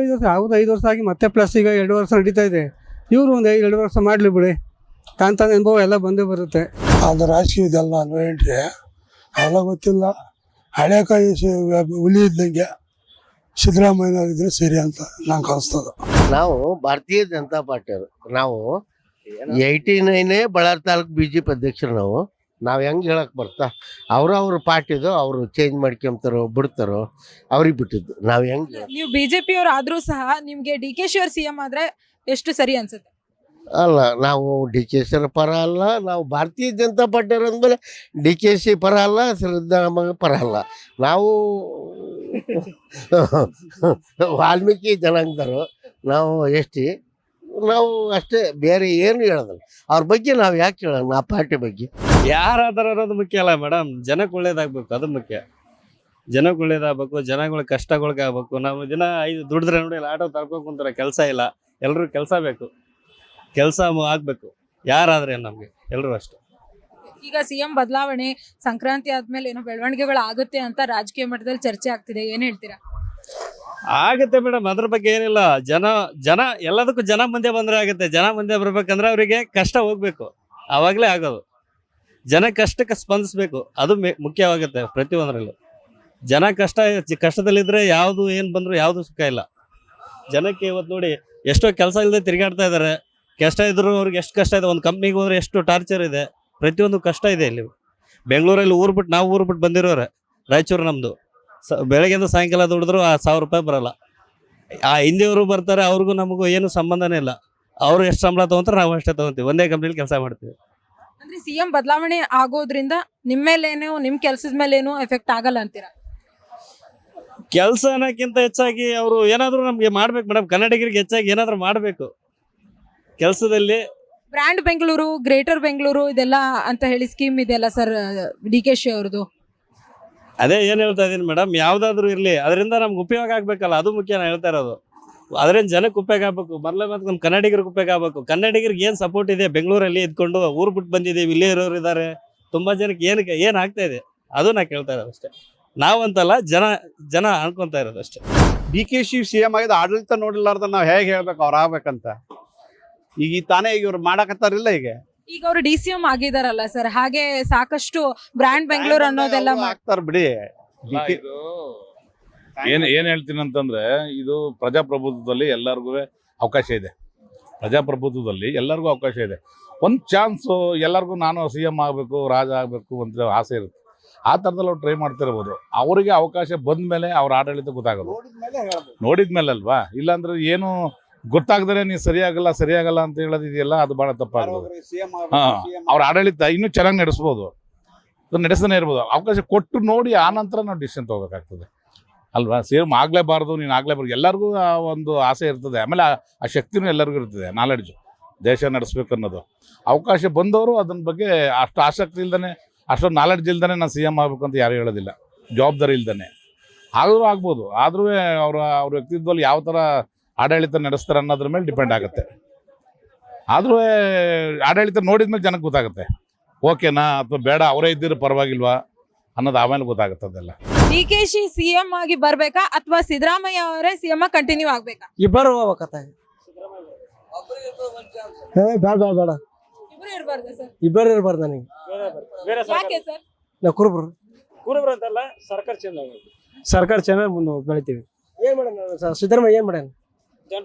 5 ವರ್ಷ ಆಗಿ ಮತ್ತೆ ಪ್ಲಸ್ ಈಗ 2 ವರ್ಷ ನಡೀತಾ ಇದೆ. ಇವರು ಒಂದು 2 ವರ್ಷ ಮಾಡಲಿ ಬಿಡಿ, ತಾನು ಅನುಭವ ಎಲ್ಲ ಬಂದೇ ಬರುತ್ತೆ. ಅದು ರಾಜಕೀಯದಲ್ಲ ಅನ್ವೇಂಟ್ರಿ ಅವೆಲ್ಲ ಗೊತ್ತಿಲ್ಲ. ಹಳೆ ಕಾಯಿ ಹುಲಿ ಇದ್ದಂಗೆ ಸಿದ್ದರಾಮಯ್ಯನವರಿದ್ರೆ ಸರಿ ಅಂತ ನಂಗೆ ಅನಿಸ್ತದೆ. ನಾವು ಭಾರತೀಯ ಜನತಾ ಪಾರ್ಟಿಯವರು. ನಾವು 89 ಬಳ್ಳಾರಿ ತಾಲೂಕು BJP ಅಧ್ಯಕ್ಷರು. ನಾವು ಹೆಂಗೆ ಹೇಳಕ್ಕೆ ಬರ್ತಾ, ಅವ್ರ ಪಾರ್ಟಿದು ಅವರು ಚೇಂಜ್ ಮಾಡ್ಕೊಂತಾರೋ ಬಿಡ್ತಾರೋ ಅವ್ರಿಗೆ ಬಿಟ್ಟಿದ್ದು. ನಾವು ಹೆಂಗೆ ನೀವು BJP ಅವ್ರು ಆದ್ರೂ ಸಹ ನಿಮ್ಗೆ DKಶಿ ಅವ್ರು CM ಆದ್ರೆ ಎಷ್ಟು ಸರಿ ಅನ್ಸುತ್ತೆ? ಅಲ್ಲ, ನಾವು DKಶಿ ಪರ ಅಲ್ಲ, ನಾವು ಭಾರತೀಯ ಜನತಾ ಪಾರ್ಟಿಯವರು ಅಂದಮೇಲೆ DKಶಿ ಪರ ಅಲ್ಲ, ಸಿದ್ದರಾಮಯ್ಯ ಪರ ಅಲ್ಲ. ನಾವು ವಾಲ್ಮೀಕಿ ಜನಾಂಗದವರು, ನಾವು ನಾವು ಅಷ್ಟೇ, ಬೇರೆ ಏನು ಹೇಳೋದಲ್ಲ. ಅವ್ರ ಬಗ್ಗೆ ನಾವು ಯಾಕೆ ಹೇಳೋಣ, ಆ ಪಾರ್ಟಿ ಬಗ್ಗೆ. ಯಾರಾದರೂ ಅನ್ನೋದು ಮುಖ್ಯ ಅಲ್ಲ ಮೇಡಮ್, ಜನಕ್ಕೆ ಒಳ್ಳೇದಾಗಬೇಕು, ಅದು ಮುಖ್ಯ. ಜನಕ್ಕೆ ಒಳ್ಳೇದಾಗಬೇಕು, ಜನಗಳ ಕಷ್ಟಗಳಿಗೆ ಆಗ್ಬೇಕು. ನಾವು ದಿನ 5 ದುಡಿದ್ರೆ ನೋಡಿ ಆಟೋ ತಳ್ಕೊಂಡು ಕುಂತಾರೆ, ಕೆಲಸ ಇಲ್ಲ. ಎಲ್ಲರೂ ಕೆಲಸ ಬೇಕು, ಕೆಲಸ ಆಗಬೇಕು. ಯಾರಾದ್ರೆ ನಮಗೆ ಎಲ್ಲರೂ ಅಷ್ಟೇ. ಈಗ CM ಬದಲಾವಣೆ ಸಂಕ್ರಾಂತಿ ಆದ್ಮೇಲೆ ಏನೋ ಬೆಳವಣಿಗೆಗಳು ಆಗುತ್ತೆ ಅಂತ ರಾಜಕೀಯ ಮಟ್ಟದಲ್ಲಿ ಚರ್ಚೆ ಆಗ್ತಿದೆ, ಏನ್ ಹೇಳ್ತೀರಾ? ಆಗುತ್ತೆ ಮೇಡಮ್, ಅದ್ರ ಬಗ್ಗೆ ಏನಿಲ್ಲ. ಜನ ಎಲ್ಲದಕ್ಕೂ ಜನ ಮುಂದೆ ಬಂದ್ರೆ ಆಗುತ್ತೆ. ಜನ ಮುಂದೆ ಬರ್ಬೇಕಂದ್ರೆ ಅವರಿಗೆ ಕಷ್ಟ ಹೋಗ್ಬೇಕು. ಆವಾಗಲೇ ಆಗೋದು. ಜನ ಕಷ್ಟಕ್ಕೆ ಸ್ಪಂದಿಸ್ಬೇಕು, ಅದು ಮುಖ್ಯವಾಗುತ್ತೆ ಪ್ರತಿಯೊಂದರಲ್ಲೂ. ಜನ ಕಷ್ಟದಲ್ಲಿದ್ದರೆ ಯಾವುದು ಏನು ಬಂದರೂ ಯಾವುದು ಸುಖ ಇಲ್ಲ. ಜನಕ್ಕೆ ಇವತ್ತು ನೋಡಿ ಎಷ್ಟೋ ಕೆಲಸ ಇಲ್ಲದೆ ತಿರುಗಾಡ್ತಾ ಇದ್ದಾರೆ. ಕಷ್ಟ ಇದ್ರೂ ಅವ್ರಿಗೆ ಎಷ್ಟು ಕಷ್ಟ ಇದೆ, ಒಂದು ಕಂಪ್ನಿಗೆ ಹೋದ್ರೆ ಎಷ್ಟು ಟಾರ್ಚರ್ ಇದೆ, ಪ್ರತಿಯೊಂದು ಕಷ್ಟ ಇದೆ ಇಲ್ಲಿ. ಬೆಂಗಳೂರಲ್ಲಿ ನಾವು ಊರು ಬಿಟ್ಟು ಬಂದಿರೋರೆ, ರಾಯಚೂರು ನಮ್ಮದು. ಬೆಳಗ್ಗೆಯಿಂದ ಸಾಯಂಕಾಲ ದುಡಿದ್ರು ಆ 1000 ರೂಪಾಯಿ ಬರೋಲ್ಲ. ಆ ಹಿಂದಿಯವರು ಬರ್ತಾರೆ, ಅವ್ರಿಗೂ ನಮಗೂ ಏನು ಸಂಬಂಧನೇ ಇಲ್ಲ. ಅವರು ಎಷ್ಟು ಸಂಬಳ ತೊಗೊಂತಾರೆ, ನಾವು ಅಷ್ಟೇ ತೊಗೊತೀವಿ, ಒಂದೇ ಕಂಪ್ನಿಲಿ ಕೆಲಸ ಮಾಡ್ತೀವಿ. ಅಂದ್ರೆ ಸಿಎಂ ಬದಲಾವಣೆ ಆಗೋದ್ರಿಂದ ನಿಮ್ಮ ಮೇಲೇನು ನಿಮ್ಮ ಕೆಲಸದ ಮೇಲೇನು ಎಫೆಕ್ಟ್ ಆಗಲ್ಲ ಅಂತೀರಾ? ಕೆಲಸ ಅನ್ನೋಕ್ಕಿಂತ ಹೆಚ್ಚಾಗಿ ಅವರು ಏನಾದರೂ ನಮಗೆ ಮಾಡ್ಬೇಕು ಮೇಡಮ್. ಕನ್ನಡಿಗರಿಗೆ ಹೆಚ್ಚಾಗಿ ಏನಾದರೂ ಮಾಡಬೇಕು ಕೆಲಸದಲ್ಲಿ. ಬ್ರ್ಯಾಂಡ್ ಬೆಂಗಳೂರು, ಗ್ರೇಟರ್ ಬೆಂಗಳೂರು ಇದೆಲ್ಲ ಅಂತ ಹೇಳಿ ಸ್ಕೀಮ್ ಇದೆಯಲ್ಲ ಸರ್, DKC ಅವ್ರದ್ದು. ಅದೇ ಏನು ಹೇಳ್ತಾ ಇದ್ದೀನಿ ಮೇಡಮ್, ಯಾವುದಾದ್ರೂ ಇರಲಿ ಅದರಿಂದ ನಮ್ಗೆ ಉಪಯೋಗ ಆಗಬೇಕಲ್ಲ, ಅದು ಮುಖ್ಯ ನಾನು ಹೇಳ್ತಾ ಇರೋದು. ಅದರಿಂದ ಜನಕ್ಕೆ ಉಪಯೋಗ ಆಗಬೇಕು, ಮೊದಲೇ ಮತ್ತು ನಮ್ಮ ಕನ್ನಡಿಗರಿಗೆ ಉಪಯೋಗ ಆಗಬೇಕು. ಕನ್ನಡಿಗರಿಗೆ ಏನು ಸಪೋರ್ಟ್ ಇದೆ, ಬೆಂಗಳೂರಲ್ಲಿ ಇದ್ಕೊಂಡು ಊರು ಬಿಟ್ಟು ಬಂದಿದ್ದೀವಿ, ಇಲ್ಲೇ ಇರೋರು ಇದ್ದಾರೆ, ತುಂಬ ಜನಕ್ಕೆ ಏನು ಆಗ್ತಾ ಇದೆ ಅದು ನಾ ಕೇಳ್ತಾ ಇರೋದು ಅಷ್ಟೇ. ನಾವಂತಲ್ಲ, ಜನ ಅನ್ಕೊತಾ ಇರೋದು ಅಷ್ಟೇ. DKC CM ಆಗಿದ್ದು ಆಡಳಿತ ನೋಡಿಲ್ಲಾರ್ದ ನಾವು ಹೇಗೆ ಹೇಳ್ಬೇಕು ಅವ್ರು ಆಗ್ಬೇಕಂತ. ಈಗ ತಾನೇ ಈಗ ಇವ್ರು ಮಾಡಕತ್ತಾರಿಲ್ಲ. ಈಗ ಅವರು DCM ಆಗಿದಾರಲ್ಲ ಸರ್, ಹಾಗೆ ಸಾಕಷ್ಟು ಬ್ರ್ಯಾಂಡ್ ಬೆಂಗಳೂರು ಅನ್ನೋದೆಲ್ಲ ಆಗ್ತಾರ ಬಿಡಿ. ಏನ್ ಹೇಳ್ತೀನಿ ಅಂತಂದ್ರೆ, ಇದು ಪ್ರಜಾಪ್ರಭುತ್ವದಲ್ಲಿ ಎಲ್ಲರಿಗೂ ಅವಕಾಶ ಇದೆ. ಪ್ರಜಾಪ್ರಭುತ್ವದಲ್ಲಿ ಎಲ್ಲರಿಗೂ ಅವಕಾಶ ಇದೆ. ಒಂದು ಚಾನ್ಸು ಎಲ್ಲರಿಗೂ ನಾನು CM ಆಗಬೇಕು, ರಾಜ ಆಗಬೇಕು ಅಂತ ಆಸೆ ಇರುತ್ತೆ. ಆ ಥರದಲ್ಲಿ ಅವ್ರು ಟ್ರೈ ಮಾಡ್ತಿರ್ಬೋದು. ಅವರಿಗೆ ಅವಕಾಶ ಬಂದ ಮೇಲೆ ಅವ್ರ ಆಡಳಿತ ಗೊತ್ತಾಗೋದು, ನೋಡಿದ್ಮೇಲೆ ಅಲ್ವಾ. ಇಲ್ಲಾಂದ್ರೆ ಏನು ಗೊತ್ತಾಗ್ದರೆ ನೀವು ಸರಿಯಾಗಲ್ಲ ಅಂತ ಹೇಳೋದಿದೆಯಲ್ಲ, ಅದು ಭಾಳ ತಪ್ಪಾಗ್ತದೆ. ಅವ್ರ ಆಡಳಿತ ಇನ್ನೂ ಚೆನ್ನಾಗಿ ನಡೆಸ್ಬೋದು, ನಡೆಸ್ತಾನೆ ಇರ್ಬೋದು. ಅವಕಾಶ ಕೊಟ್ಟು ನೋಡಿ ಆನಂತರ ನಾವು ಡಿಸಿಷನ್ ತೊಗೋಬೇಕಾಗ್ತದೆ ಅಲ್ವಾ. CM ಆಗಲೇಬಾರ್ದು, ನೀನು ಆಗಲೇಬಾರ್ದು, ಎಲ್ಲರಿಗೂ ಒಂದು ಆಸೆ ಇರ್ತದೆ. ಆಮೇಲೆ ಆ ಶಕ್ತಿನೂ ಎಲ್ಲರಿಗೂ ಇರ್ತದೆ, ನಾಲೆಡ್ಜು, ದೇಶ ನಡೆಸ್ಬೇಕು ಅನ್ನೋದು. ಅವಕಾಶ ಬಂದವರು ಅದನ್ನ ಬಗ್ಗೆ ಅಷ್ಟು ಆಸಕ್ತಿ ಇಲ್ದೇ, ಅಷ್ಟೊಂದು ನಾಲೆಡ್ಜ್ ಇಲ್ದೇ ನಾನು CM ಆಗಬೇಕು ಅಂತ ಯಾರು ಹೇಳೋದಿಲ್ಲ, ಜವಾಬ್ದಾರಿ ಇಲ್ದೇ. ಆದರೂ ಆಗ್ಬೋದು. ಆದರೂ ಅವ್ರ ವ್ಯಕ್ತಿತ್ವದಲ್ಲಿ ಯಾವ ಥರ ಆಡಳಿತ ನಡೆಸ್ತಾರೆ ಅನ್ನೋದ್ರ ಮೇಲೆ ಡಿಪೆಂಡ್ ಆಗುತ್ತೆ. ಆದರೂ ಆಡಳಿತ ನೋಡಿದ್ಮೇಲೆ ಜನಕ್ಕೆ ಗೊತ್ತಾಗುತ್ತೆ, ಓಕೆನಾ ಅಥವಾ ಬೇಡ, ಅವರೇ ಇದ್ದಿರೋ ಪರವಾಗಿಲ್ವಾ ಅನ್ನೋದು ಆಮೇಲೆ ಗೊತ್ತಾಗುತ್ತೆ ಅದೆಲ್ಲ. DKC CM ಆಗಿ ಬರ್ಬೇಕಾ ಅಥವಾ ಸಿದ್ದರಾಮಯ್ಯ ಅವರೇ CM ಕಂಟಿನ್ಯೂ ಆಗ್ಬೇಕಾ? ಇಬ್ಬರು ಹೋಗ್ಬೇಕತ್ತ. ಬೇಡ ಇಬ್ರು ಇರಬಾರ್ದು ಸರ್? ಇಬ್ಬರು ಇರಬಾರ್ದು ನನಗೆ. ಯಾಕೆ ಸರ್? ನಾವು ಕುರುಬರು ಅಂತಲ್ಲ, ಸರ್ಕಾರ ಚೆನ್ನಾಗಿ ಮುಂದೆ ಬೆಳಿತೀವಿ. ಏನ್ ಮಾಡೋಣ ಸಿದ್ದರಾಮಯ್ಯ, ಏನ್ ಮಾಡೋಣ,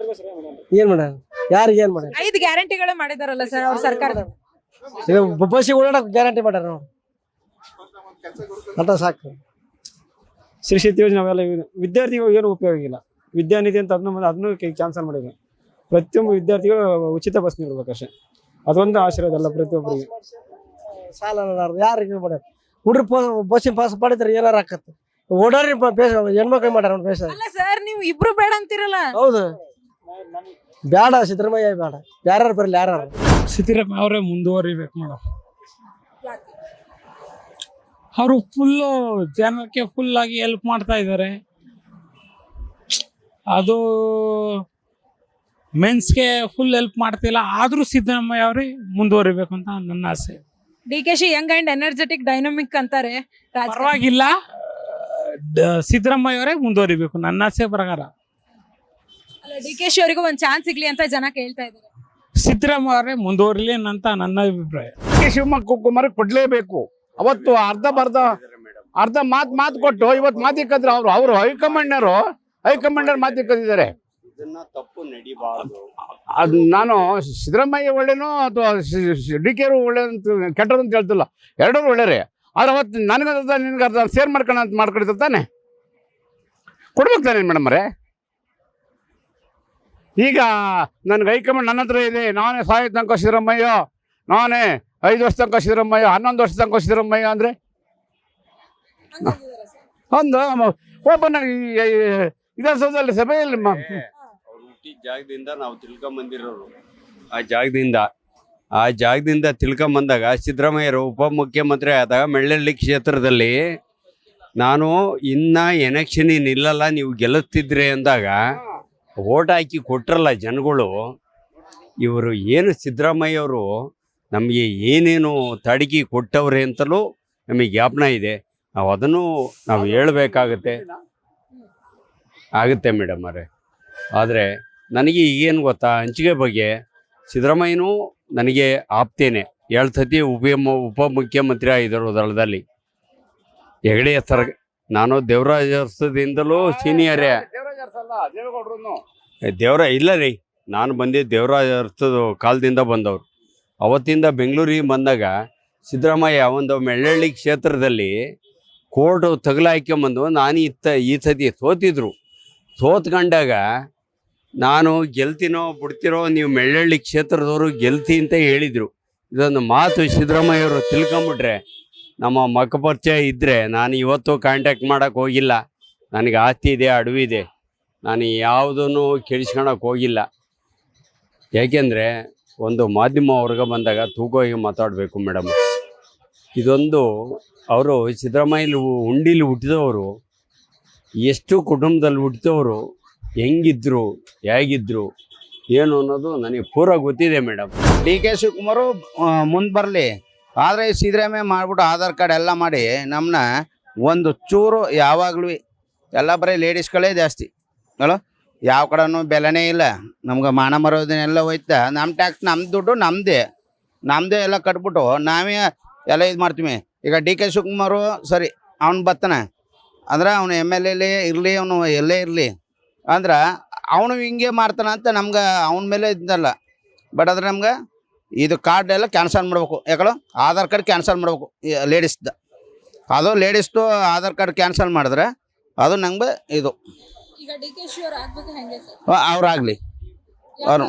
ಏನ್ ಮಾಡೋಣ, ಯಾರಿಗೆ ಏನ್ ಮಾಡೋಣ? 5 ಗ್ಯಾರಂಟಿಗಳೇ ಮಾಡಿದಾರಲ್ಲ ಸರ್ ಅವ್ರ ಸರ್ಕಾರದ. ಬಸ್ಸಿಗೆ ಓಡಾಡಕ್ ಗ್ಯಾರಂಟಿ ಮಾಡ್ಯಾರ ನಾವು, ಅಂತ ಸಾಕು. ಶಿಕ್ಷಿತ ಯೋಜನೆ ಅವೆಲ್ಲ ವಿದ್ಯಾರ್ಥಿಗಳು ಏನು ಉಪಯೋಗ ಇಲ್ಲ. ವಿದ್ಯಾನಿಧಿ ಅಂತ ಅದನ್ನು ಕ್ಯಾನ್ಸಲ್ ಮಾಡಿದ್ರು. ಪ್ರತಿಯೊಬ್ಬ ವಿದ್ಯಾರ್ಥಿಗಳು ಉಚಿತ ಬಸ್ ನೀಡಬೇಕಷ್ಟೇ, ಅದೊಂದು ಆಶೀರ್ವಾದ ಅಲ್ಲ ಪ್ರತಿಯೊಬ್ಬರಿಗೆ. ಸಾಲ ಯಾರಿಗೆ ಮಾಡ್ಯಾರ? ಹುಡ್ರಿ ಬಸ್ಸಿನ ಪಾಸ್ ಮಾಡಿದ್ರೆ ಏನಾರ ಆಕತ್ತೆ. ಓಡಾಡ್ರಿ ಹೆಣ್ಮಕ್ಳು ಮಾಡ್ಯಾರ ಬೇಸ. ಅಲ್ಲ ಸರ್, ನೀವು ಇಬ್ರು ಬೇಡ ಅಂತಿರಲ್ಲ. ಹೌದು, ಬೇಡ ಸಿದ್ದರಾಮಯ್ಯ ಬೇಡ, ಯಾರು ಬರಲಿ, ಯಾರು. ಸಿದ್ದರಾಮಯ್ಯ ಅವರೇ ಮುಂದುವರಿಬೇಕು ಮೇಡಮ್. ಅವರು ಫುಲ್ಲು ಜನಕ್ಕೆ ಫುಲ್ ಆಗಿ ಹೆಲ್ಪ್ ಮಾಡ್ತಾ ಇದ್ದಾರೆ. ಅದು ಮೆನ್ಸ್ಗೆ ಫುಲ್ ಹೆಲ್ಪ್ ಮಾಡ್ತಿಲ್ಲ. ಆದ್ರೂ ಸಿದ್ದರಾಮಯ್ಯ ಅವರೇ ಮುಂದುವರಿಬೇಕು ಅಂತ ನನ್ನ ಆಸೆ. DKC Young and energetic dynamic ಅಂತಾರೆ. ಪರವಾಗಿಲ್ಲ, ಸಿದ್ದರಾಮಯ್ಯ ಅವರೇ ಮುಂದುವರಿಬೇಕು ನನ್ನ ಆಸೆ ಪ್ರಕಾರ. DKC ಅವರಿಗೂ ಒಂದು ಚಾನ್ಸ್ ಸಿಗ್ಲಿ ಅಂತ ಜನ ಕೇಳ್ತಾ ಇದ್ದಾರೆ. ಸಿದ್ದರಾಮಯ್ಯ ಅವರೇ ಮುಂದುವರಿಲಿ ಅಂತ ನನ್ನ ಅಭಿಪ್ರಾಯ. ಶಿವಮೊಗ್ಗ ಕೊಡ್ಲೇಬೇಕು. ಅವತ್ತು ಅರ್ಧ ಮಾತು ಕೊಟ್ಟು ಇವತ್ತು ಮಾತಿಕ್ಕಂದ್ರೆ ಅವರು ಹೈಕಮಾಂಡರ್ ಮಾತಿಕ್ಕಿದ್ದಾರೆ. ಇದನ್ನ ತಪ್ಪು ನಡಿಬಾರ್ದು. ಅದು ನಾನು ಸಿದ್ದರಾಮಯ್ಯ ಒಳ್ಳೇನೋ ಅಥವಾ DK ಒಳ್ಳೆ ಕೆಟ್ಟರು ಅಂತ ಹೇಳ್ತಿಲ್ಲ, ಎರಡೂ ಒಳ್ಳೆಯರೇ. ಆದ್ರೆ ಅವತ್ತು ನನಗರ್ಧ ನಿನ್ಗರ್ಧ ಶೇರ್ ಮಾಡ್ಕೊಂಡಿರ್ತಾನೆ ತಾನೆ, ಕೊಡ್ಬೇಕು ತಾನೆ ಮೇಡಮ್ ಅವರೇ. ಈಗ ನನಗೆ ಹೈಕಮಾಂಡ್ ನನ್ನ ಹತ್ರ ಇದೆ, ನಾನೇ ಸಾಯೋ ತನಕ ಸಿದ್ದರಾಮಯ್ಯ, ನಾನೇ 5 ವರ್ಷ ತನಕ ಸಿದ್ದರಾಮಯ್ಯ, 11 ವರ್ಷ ತನಕ ಸಿದ್ದರಾಮಯ್ಯ ಅಂದರೆ ಒಂದು ಓಪನ್ ಆಗಿ ವಿಧಾನಸೌಧದಲ್ಲಿ ಸಭೆಯಲ್ಲಿ ಹುಟ್ಟಿದ ಜಾಗದಿಂದ ನಾವು ತಿಳ್ಕೊಂಬಂದಿರೋರು. ಆ ಜಾಗದಿಂದ ತಿಳ್ಕೊಂಬಂದಾಗ ಸಿದ್ದರಾಮಯ್ಯರು ಉಪಮುಖ್ಯಮಂತ್ರಿ ಆದಾಗ ಮೆಳ್ಳಹಳ್ಳಿ ಕ್ಷೇತ್ರದಲ್ಲಿ ನಾನು ಇನ್ನು ಎಲೆಕ್ಷನ್ ನಿಲ್ಲಲ್ಲ, ನೀವು ಗೆಲ್ಲಿಸ್ತಿದ್ರಿ ಅಂದಾಗ ಓಟ್ ಹಾಕಿ ಕೊಟ್ರಲ್ಲ ಜನಗಳು. ಇವರು ಏನು ಸಿದ್ದರಾಮಯ್ಯವರು ನಮಗೆ ಏನೇನು ತಡಗಿ ಕೊಟ್ಟವ್ರೆ ಅಂತಲೂ ನಮಗೆ ಜ್ಞಾಪನ ಇದೆ. ನಾವು ಅದನ್ನು ನಾವು ಹೇಳಬೇಕಾಗುತ್ತೆ ಮೇಡಮ್ ಅವರೇ. ಆದರೆ ನನಗೆ ಈಗೇನು ಗೊತ್ತಾ, ಹಂಚಿಕೆ ಬಗ್ಗೆ ಸಿದ್ದರಾಮಯ್ಯನೂ ನನಗೆ ಆಪ್ತೇನೆ. ಎರಡು ಸತಿ ಉಪಮುಖ್ಯಮಂತ್ರಿ ಆಗಿದ್ದರು ದಳದಲ್ಲಿ. ಹೆಗಡೆ ಸರ್, ನಾನು ದೇವರಾಜ ಅರಸದಿಂದಲೂ ಸೀನಿಯರೇ. ಇಲ್ಲ ರೀ, ನಾನು ಬಂದಿದ್ದು ದೇವರಾಜ ಅರಸದ ಕಾಲದಿಂದ ಬಂದವರು. ಅವತ್ತಿಂದ ಬೆಂಗಳೂರಿಗೆ ಬಂದಾಗ ಸಿದ್ದರಾಮಯ್ಯ ಒಂದು ಮೆಳ್ಳಹಳ್ಳಿ ಕ್ಷೇತ್ರದಲ್ಲಿ ಕೋರ್ಟು ತಗಲಾಯ್ಕೊಂಬಂದು ನಾನು ಈ ಸತಿ ಸೋತಿದ್ರು. ಸೋತ್ಕೊಂಡಾಗ ನಾನು ಗೆಲ್ತೀನೋ ಬಿಡ್ತೀರೋ, ನೀವು ಮೆಳ್ಳಹಳ್ಳಿ ಕ್ಷೇತ್ರದವರು ಗೆಲ್ತಿ ಅಂತ ಹೇಳಿದರು. ಇದೊಂದು ಮಾತು ಸಿದ್ದರಾಮಯ್ಯವರು ತಿಳ್ಕೊಂಬಿಟ್ರೆ, ನಮ್ಮ ಮಕ್ಕ ಪರಿಚಯ ಇದ್ದರೆ ನಾನು ಇವತ್ತು ಕಾಂಟ್ಯಾಕ್ಟ್ ಮಾಡೋಕ್ಕೆ ಹೋಗಿಲ್ಲ. ನನಗೆ ಆಸ್ತಿ ಇದೆ, ಅಡವಿದೆ, ನಾನು ಯಾವುದನ್ನು ಕೆಡಿಸ್ಕೊಳಕ್ಕೆ ಹೋಗಿಲ್ಲ. ಯಾಕೆಂದರೆ ಒಂದು ಮಾಧ್ಯಮ ವರ್ಗ ಬಂದಾಗ ತೂಕವಾಗಿ ಮಾತಾಡಬೇಕು ಮೇಡಮ್. ಇದೊಂದು ಅವರು ಸಿದ್ದರಾಮಯ್ಯ ಉಂಡಿಲಿ ಹುಟ್ಟಿದವರು, ಎಷ್ಟು ಕುಟುಂಬದಲ್ಲಿ ಹುಟ್ಟಿದವರು, ಹೆಂಗಿದ್ರು, ಹೇಗಿದ್ರು ಏನು ಅನ್ನೋದು ನನಗೆ ಪೂರ ಗೊತ್ತಿದೆ ಮೇಡಮ್. DK ಶಿವಕುಮಾರು ಮುಂದೆ ಬರಲಿ, ಆದರೆ ಸಿದ್ದರಾಮಯ್ಯ ಮಾಡಿಬಿಟ್ಟು ಆಧಾರ್ ಕಾರ್ಡ್ ಎಲ್ಲ ಮಾಡಿ ನಮ್ಮನ್ನ ಒಂದು ಚೂರು ಯಾವಾಗಲೂ ಎಲ್ಲ ಬರೀ ಲೇಡೀಸ್ಗಳೇ ಜಾಸ್ತಿ ಅಲ್ಲ, ಯಾವ ಕಡೆನೂ ಬೆಲೆನೇ ಇಲ್ಲ. ನಮ್ಗೆ ಮಾನ ಮರೋದನ್ನೆಲ್ಲ ಹೋಯ್ತಾ, ನಮ್ಮ ಟ್ಯಾಕ್ಸ್ ನಮ್ಮ ದುಡ್ಡು ನಮ್ಮದೇ ಎಲ್ಲ ಕಟ್ಬಿಟ್ಟು ನಾವೇ ಎಲ್ಲ ಇದು ಮಾಡ್ತೀವಿ. ಈಗ DK ಶಿವಕುಮಾರು ಸರಿ, ಅವ್ನು ಬರ್ತಾನೆ ಅಂದ್ರೆ ಅವನು MLA ಇರಲಿ, ಅವನು ಎಲ್ಲೇ ಇರಲಿ ಅಂದ್ರೆ ಅವನು ಹಿಂಗೆ ಮಾಡ್ತಾನೆ ಅಂತ ನಮ್ಗೆ ಅವನ ಮೇಲೆ ಇದ್ದಲ್ಲ. ಬಟ್ ಆದರೆ ನಮ್ಗೆ ಇದು ಕಾರ್ಡ್ ಎಲ್ಲ ಕ್ಯಾನ್ಸಲ್ ಮಾಡ್ಬೇಕು. ಯಾಕಂದ್ರೆ ಆಧಾರ್ ಕಾರ್ಡ್ ಕ್ಯಾನ್ಸಲ್ ಮಾಡ್ಬೇಕು ಲೇಡೀಸ್ದು. ಅದು ಲೇಡೀಸ್ದು ಆಧಾರ್ ಕಾರ್ಡ್ ಕ್ಯಾನ್ಸಲ್ ಮಾಡಿದ್ರೆ ಅದು ನಂಗೆ ಇದು ಅವ್ರಾಗಲಿ ಅವರು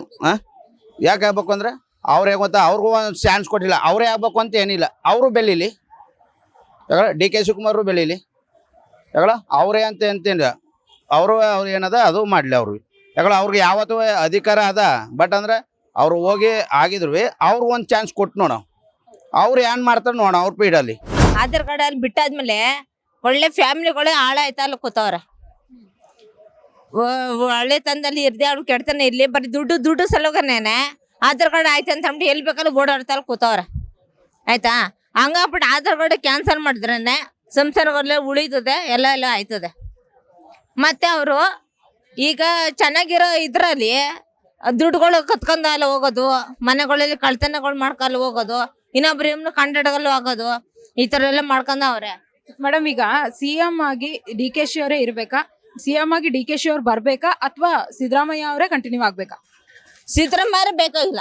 ಯಾಕೆ ಆಗ್ಬೇಕು ಅಂದರೆ ಅವ್ರು ಹೇಗೆ ಗೊತ್ತಾ, ಅವ್ರಿಗೂ ಒಂದು ಚಾನ್ಸ್ ಕೊಟ್ಟಿಲ್ಲ. ಅವರೇ ಆಗ್ಬೇಕು ಅಂತ ಏನಿಲ್ಲ, ಅವರು ಬೆಳೀಲಿ. ಯಾಕಂದ್ರೆ DK ಶಿವಕುಮಾರು ಬೆಳೀಲಿ. ಯಾಕಂದ್ರೆ ಅವರೇ ಅಂತೇನಿಲ್ಲ, ಅವ್ರು ಏನದ ಅದು ಮಾಡಲಿ ಅವ್ರಿಗೆ. ಯಾಕಂದ್ರೆ ಅವ್ರಿಗೆ ಯಾವತ್ತೂ ಅಧಿಕಾರ ಅದ. ಬಟ್ ಅಂದರೆ ಅವ್ರು ಹೋಗಿ ಆಗಿದ್ರು ಅವ್ರಿಗೆ ಒಂದು ಚಾನ್ಸ್ ಕೊಟ್ಟು ನೋಡೋ, ಅವ್ರು ಏನು ಮಾಡ್ತಾರೆ ನೋಡೋಣ ಅವ್ರ ಪೀಡಲ್ಲಿ. ಆಧಾರ್ ಕಾರ್ಡ್ ಅಲ್ಲಿ ಬಿಟ್ಟಾದ್ಮೇಲೆ ಒಳ್ಳೆ ಫ್ಯಾಮಿಲಿಗಳೇ ಹಾಳಾಯ್ತಲ್ಲ ಕೂತವ್ರ. ಒಳ್ಳೆ ತಂದಲ್ಲಿ ಇರ್ದೆ ಅವ್ರು ಕೆಡ್ತಾನೆ ಇರ್ಲಿ, ಬರೀ ದುಡ್ಡು ಸಲುವನೇನೆ ಆಧಾರ್ ಕಾರ್ಡ್ ಆಯ್ತು ಅಂತ ಅಂದ್ಬಿಟ್ಟು ಎಲ್ಲಿ ಬೇಕಲ್ಲ ಓಡಾಡ್ತಲ್ಲ ಕೂತವ್ರ. ಆಯ್ತಾ, ಹಂಗಾಗ್ಬಿಟ್ಟು ಆಧಾರ್ ಕಾರ್ಡ್ ಕ್ಯಾನ್ಸಲ್ ಮಾಡಿದ್ರೇನೆ ಸಂಸಾರಗಳೇ ಉಳಿತದೆ, ಎಲ್ಲ ಆಯ್ತದೆ. ಮತ್ತೆ ಅವರು ಈಗ ಚೆನ್ನಾಗಿರೋ ಇದರಲ್ಲಿ ದುಡ್ಡುಗಳು ಕತ್ಕೊಂಡ ಎಲ್ಲ ಹೋಗೋದು, ಮನೆಗಳಲ್ಲಿ ಕಳ್ತನಗಳು ಮಾಡ್ಕೊಂಡು ಹೋಗೋದು, ಇನ್ನೊಬ್ರು ಕಂಡಡಗಲ್ಲು ಆಗೋದು, ಈ ತರ ಎಲ್ಲ ಮಾಡ್ಕೊಂಡವ್ರೆ. ಮೇಡಮ್, ಈಗ CM ಆಗಿ DKಶ ಅವರೇ ಇರ್ಬೇಕಾ, CM ಆಗಿ DKಶ ಅವ್ರು ಬರ್ಬೇಕಾ, ಅಥವಾ ಸಿದ್ದರಾಮಯ್ಯ ಅವರೇ ಕಂಟಿನ್ಯೂ ಆಗ್ಬೇಕಾ? ಸಿದ್ದರಾಮಯ್ಯ ಬೇಕಾಗಿಲ್ಲ.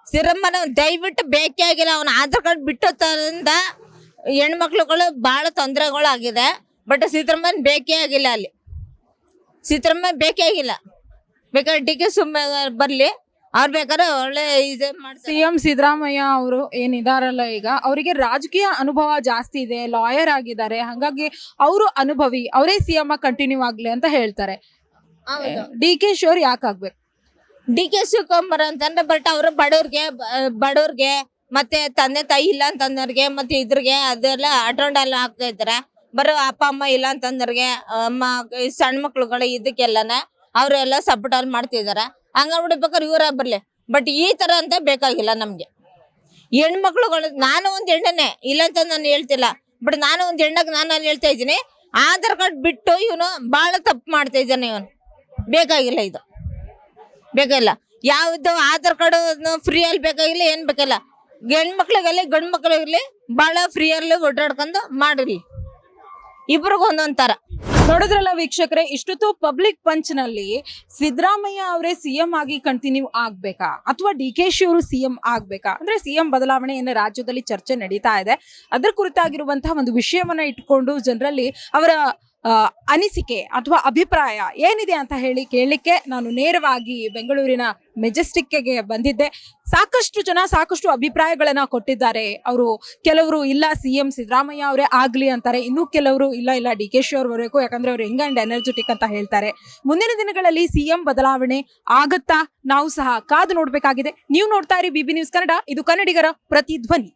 ಸಿದ್ದರಾಮಯ್ಯ ದಯವಿಟ್ಟು ಬೇಕೇ ಆಗಿಲ್ಲ. ಅವನ ಆಧಾರ್ ಕಾರ್ಡ್ ಬಿಟ್ಟೋದ್ರಿಂದ ಹೆಣ್ಮಕ್ಳುಗಳು ಭಾಳ ತೊಂದರೆಗಳು ಆಗಿದೆ. ಬಟ್ ಸಿದ್ದರಾಮಯ್ಯ ಬೇಕೇ ಆಗಿಲ್ಲ. ಅಲ್ಲಿ ಸಿದ್ದರಾಮಯ್ಯ ಬೇಕೇ ಆಗಿಲ್ಲ. ಬೇಕಾದ್ರೆ DK ಬರ್ಲಿ, ಅವ್ರು ಬೇಕಾದ್ರೆ ಒಳ್ಳೆ ಇದು ಮಾಡ್ತಾರೆ. CM ಸಿದ್ದರಾಮಯ್ಯ ಅವರು ಏನಿದಾರಲ್ಲ, ಈಗ ಅವರಿಗೆ ರಾಜಕೀಯ ಅನುಭವ ಜಾಸ್ತಿ ಇದೆ, ಲಾಯರ್ ಆಗಿದ್ದಾರೆ. ಹಾಗಾಗಿ ಅವರು ಅನುಭವಿ, ಅವರೇ CM ಆಗಿ ಕಂಟಿನ್ಯೂ ಆಗ್ಲಿ ಅಂತ ಹೇಳ್ತಾರೆ. DKಶ ಅವ್ರು ಯಾಕೆ ಆಗ್ಬೇಕು? DK ಶಿವಕುಮಾರ್ ಅಂತಂದ್ರೆ ಬಟ್ ಅವರು ಬಡವ್ರಿಗೆ ಮತ್ತೆ ತಂದೆ ತಾಯಿ ಇಲ್ಲ ಅಂತಂದವ್ರಿಗೆ ಮತ್ತೆ ಇದ್ರಿಗೆ ಅದೆಲ್ಲ ಅಟೆಂಡೆಲ್ಲ ಆಗ್ತಾ ಇದ್ದಾರೆ. ಬರೋ ಅಪ್ಪ ಅಮ್ಮ ಇಲ್ಲ ಅಂತಂದವ್ರಿಗೆ ಸಣ್ಣ ಮಕ್ಳುಗಳು ಇದಕ್ಕೆಲ್ಲನ ಅವರೆಲ್ಲ ಸಪೋರ್ಟ್ ಮಾಡ್ತಿದ್ದಾರೆ. ಹಂಗಾಗ್ಬಿಡ್ಬೇಕಾದ್ರೆ ಇವರ ಬರ್ಲಿ. ಬಟ್ ಈ ತರ ಅಂತ ಬೇಕಾಗಿಲ್ಲ ನಮ್ಗೆ. ಹೆಣ್ಮಕ್ಳುಗಳು, ನಾನು ಒಂದು ಹೆಣ್ಣನೆ ಇಲ್ಲ ಅಂತ ನಾನು ಹೇಳ್ತಿಲ್ಲ, ಬಟ್ ನಾನು ಒಂದು ಹೆಣ್ಣಕ್ಕೆ ನಾನು ಅಲ್ಲಿ ಹೇಳ್ತಾ ಇದ್ದೀನಿ, ಆಧಾರ್ ಕಾರ್ಡ್ ಬಿಟ್ಟು ಇವನು ಬಹಳ ತಪ್ಪು ಮಾಡ್ತಾ ಇದ್ದಾನೆ. ಇವನು ಬೇಕಾಗಿಲ್ಲ, ಇದು ಬೇಕಾಗಿಲ್ಲ. ಯಾವ್ದು ಆಧಾರ್ ಕಾರ್ಡ್ ಫ್ರೀಯಲ್ಲಿ ಬೇಕಾಗಿಲ್ಲ, ಏನ್ ಬೇಕಿಲ್ಲ. ಹೆಣ್ಮಕ್ಳಿಗಲ್ಲಿ ಗಂಡು ಮಕ್ಳಿಗಲಿ ಬಹಳ ಫ್ರೀಯಲ್ಲಿ ಓಡಾಡ್ಕೊಂಡು ಮಾಡಿರ್ಲಿ, ಇಬ್ರಿಗೂ ಒಂದೊಂದ್ ತರ. ನೋಡಿದ್ರಲ್ಲ ವೀಕ್ಷಕರೇ, ಇಷ್ಟೊತ್ತು ಪಬ್ಲಿಕ್ ಪಂಚ್ ನಲ್ಲಿ ಸಿದ್ದರಾಮಯ್ಯ ಅವರೇ CM ಆಗಿ ಕಂಟಿನ್ಯೂ ಆಗ್ಬೇಕಾ, ಅಥವಾ DKಶ ಅವರು CM ಆಗ್ಬೇಕಾ, ಅಂದ್ರೆ CM ಬದಲಾವಣೆ ಏನು ರಾಜ್ಯದಲ್ಲಿ ಚರ್ಚೆ ನಡೀತಾ ಇದೆ. ಅದರ ಕುರಿತಾಗಿರುವಂತಹ ಒಂದು ವಿಷಯವನ್ನ ಇಟ್ಕೊಂಡು ಜನರಲ್ಲಿ ಅವರ ಅನಿಸಿಕೆ ಅಥವಾ ಅಭಿಪ್ರಾಯ ಏನಿದೆ ಅಂತ ಹೇಳಿ ಕೇಳಲಿಕ್ಕೆ ನಾನು ನೇರವಾಗಿ ಬೆಂಗಳೂರಿನ ಮೆಜೆಸ್ಟಿಕ್ಗೆ ಬಂದಿದ್ದೆ. ಸಾಕಷ್ಟು ಜನ ಸಾಕಷ್ಟು ಅಭಿಪ್ರಾಯಗಳನ್ನ ಕೊಟ್ಟಿದ್ದಾರೆ. ಅವರು ಕೆಲವರು ಇಲ್ಲ CM ಸಿದ್ದರಾಮಯ್ಯ ಅವರೇ ಆಗ್ಲಿ ಅಂತಾರೆ, ಇನ್ನು ಕೆಲವರು ಇಲ್ಲ DKಶ ಅವ್ರು ಬರಬೇಕು, ಯಾಕಂದ್ರೆ ಅವ್ರು ಯಂಗ್ ಅಂಡ್ ಎನರ್ಜೆಟಿಕ್ ಅಂತ ಹೇಳ್ತಾರೆ. ಮುಂದಿನ ದಿನಗಳಲ್ಲಿ CM ಬದಲಾವಣೆ ಆಗತ್ತಾ, ನಾವು ಸಹ ಕಾದು ನೋಡ್ಬೇಕಾಗಿದೆ. ನೀವು ನೋಡ್ತಾ ಇರಿ BB ನ್ಯೂಸ್ ಕನ್ನಡ, ಇದು ಕನ್ನಡಿಗರ ಪ್ರತಿಧ್ವನಿ.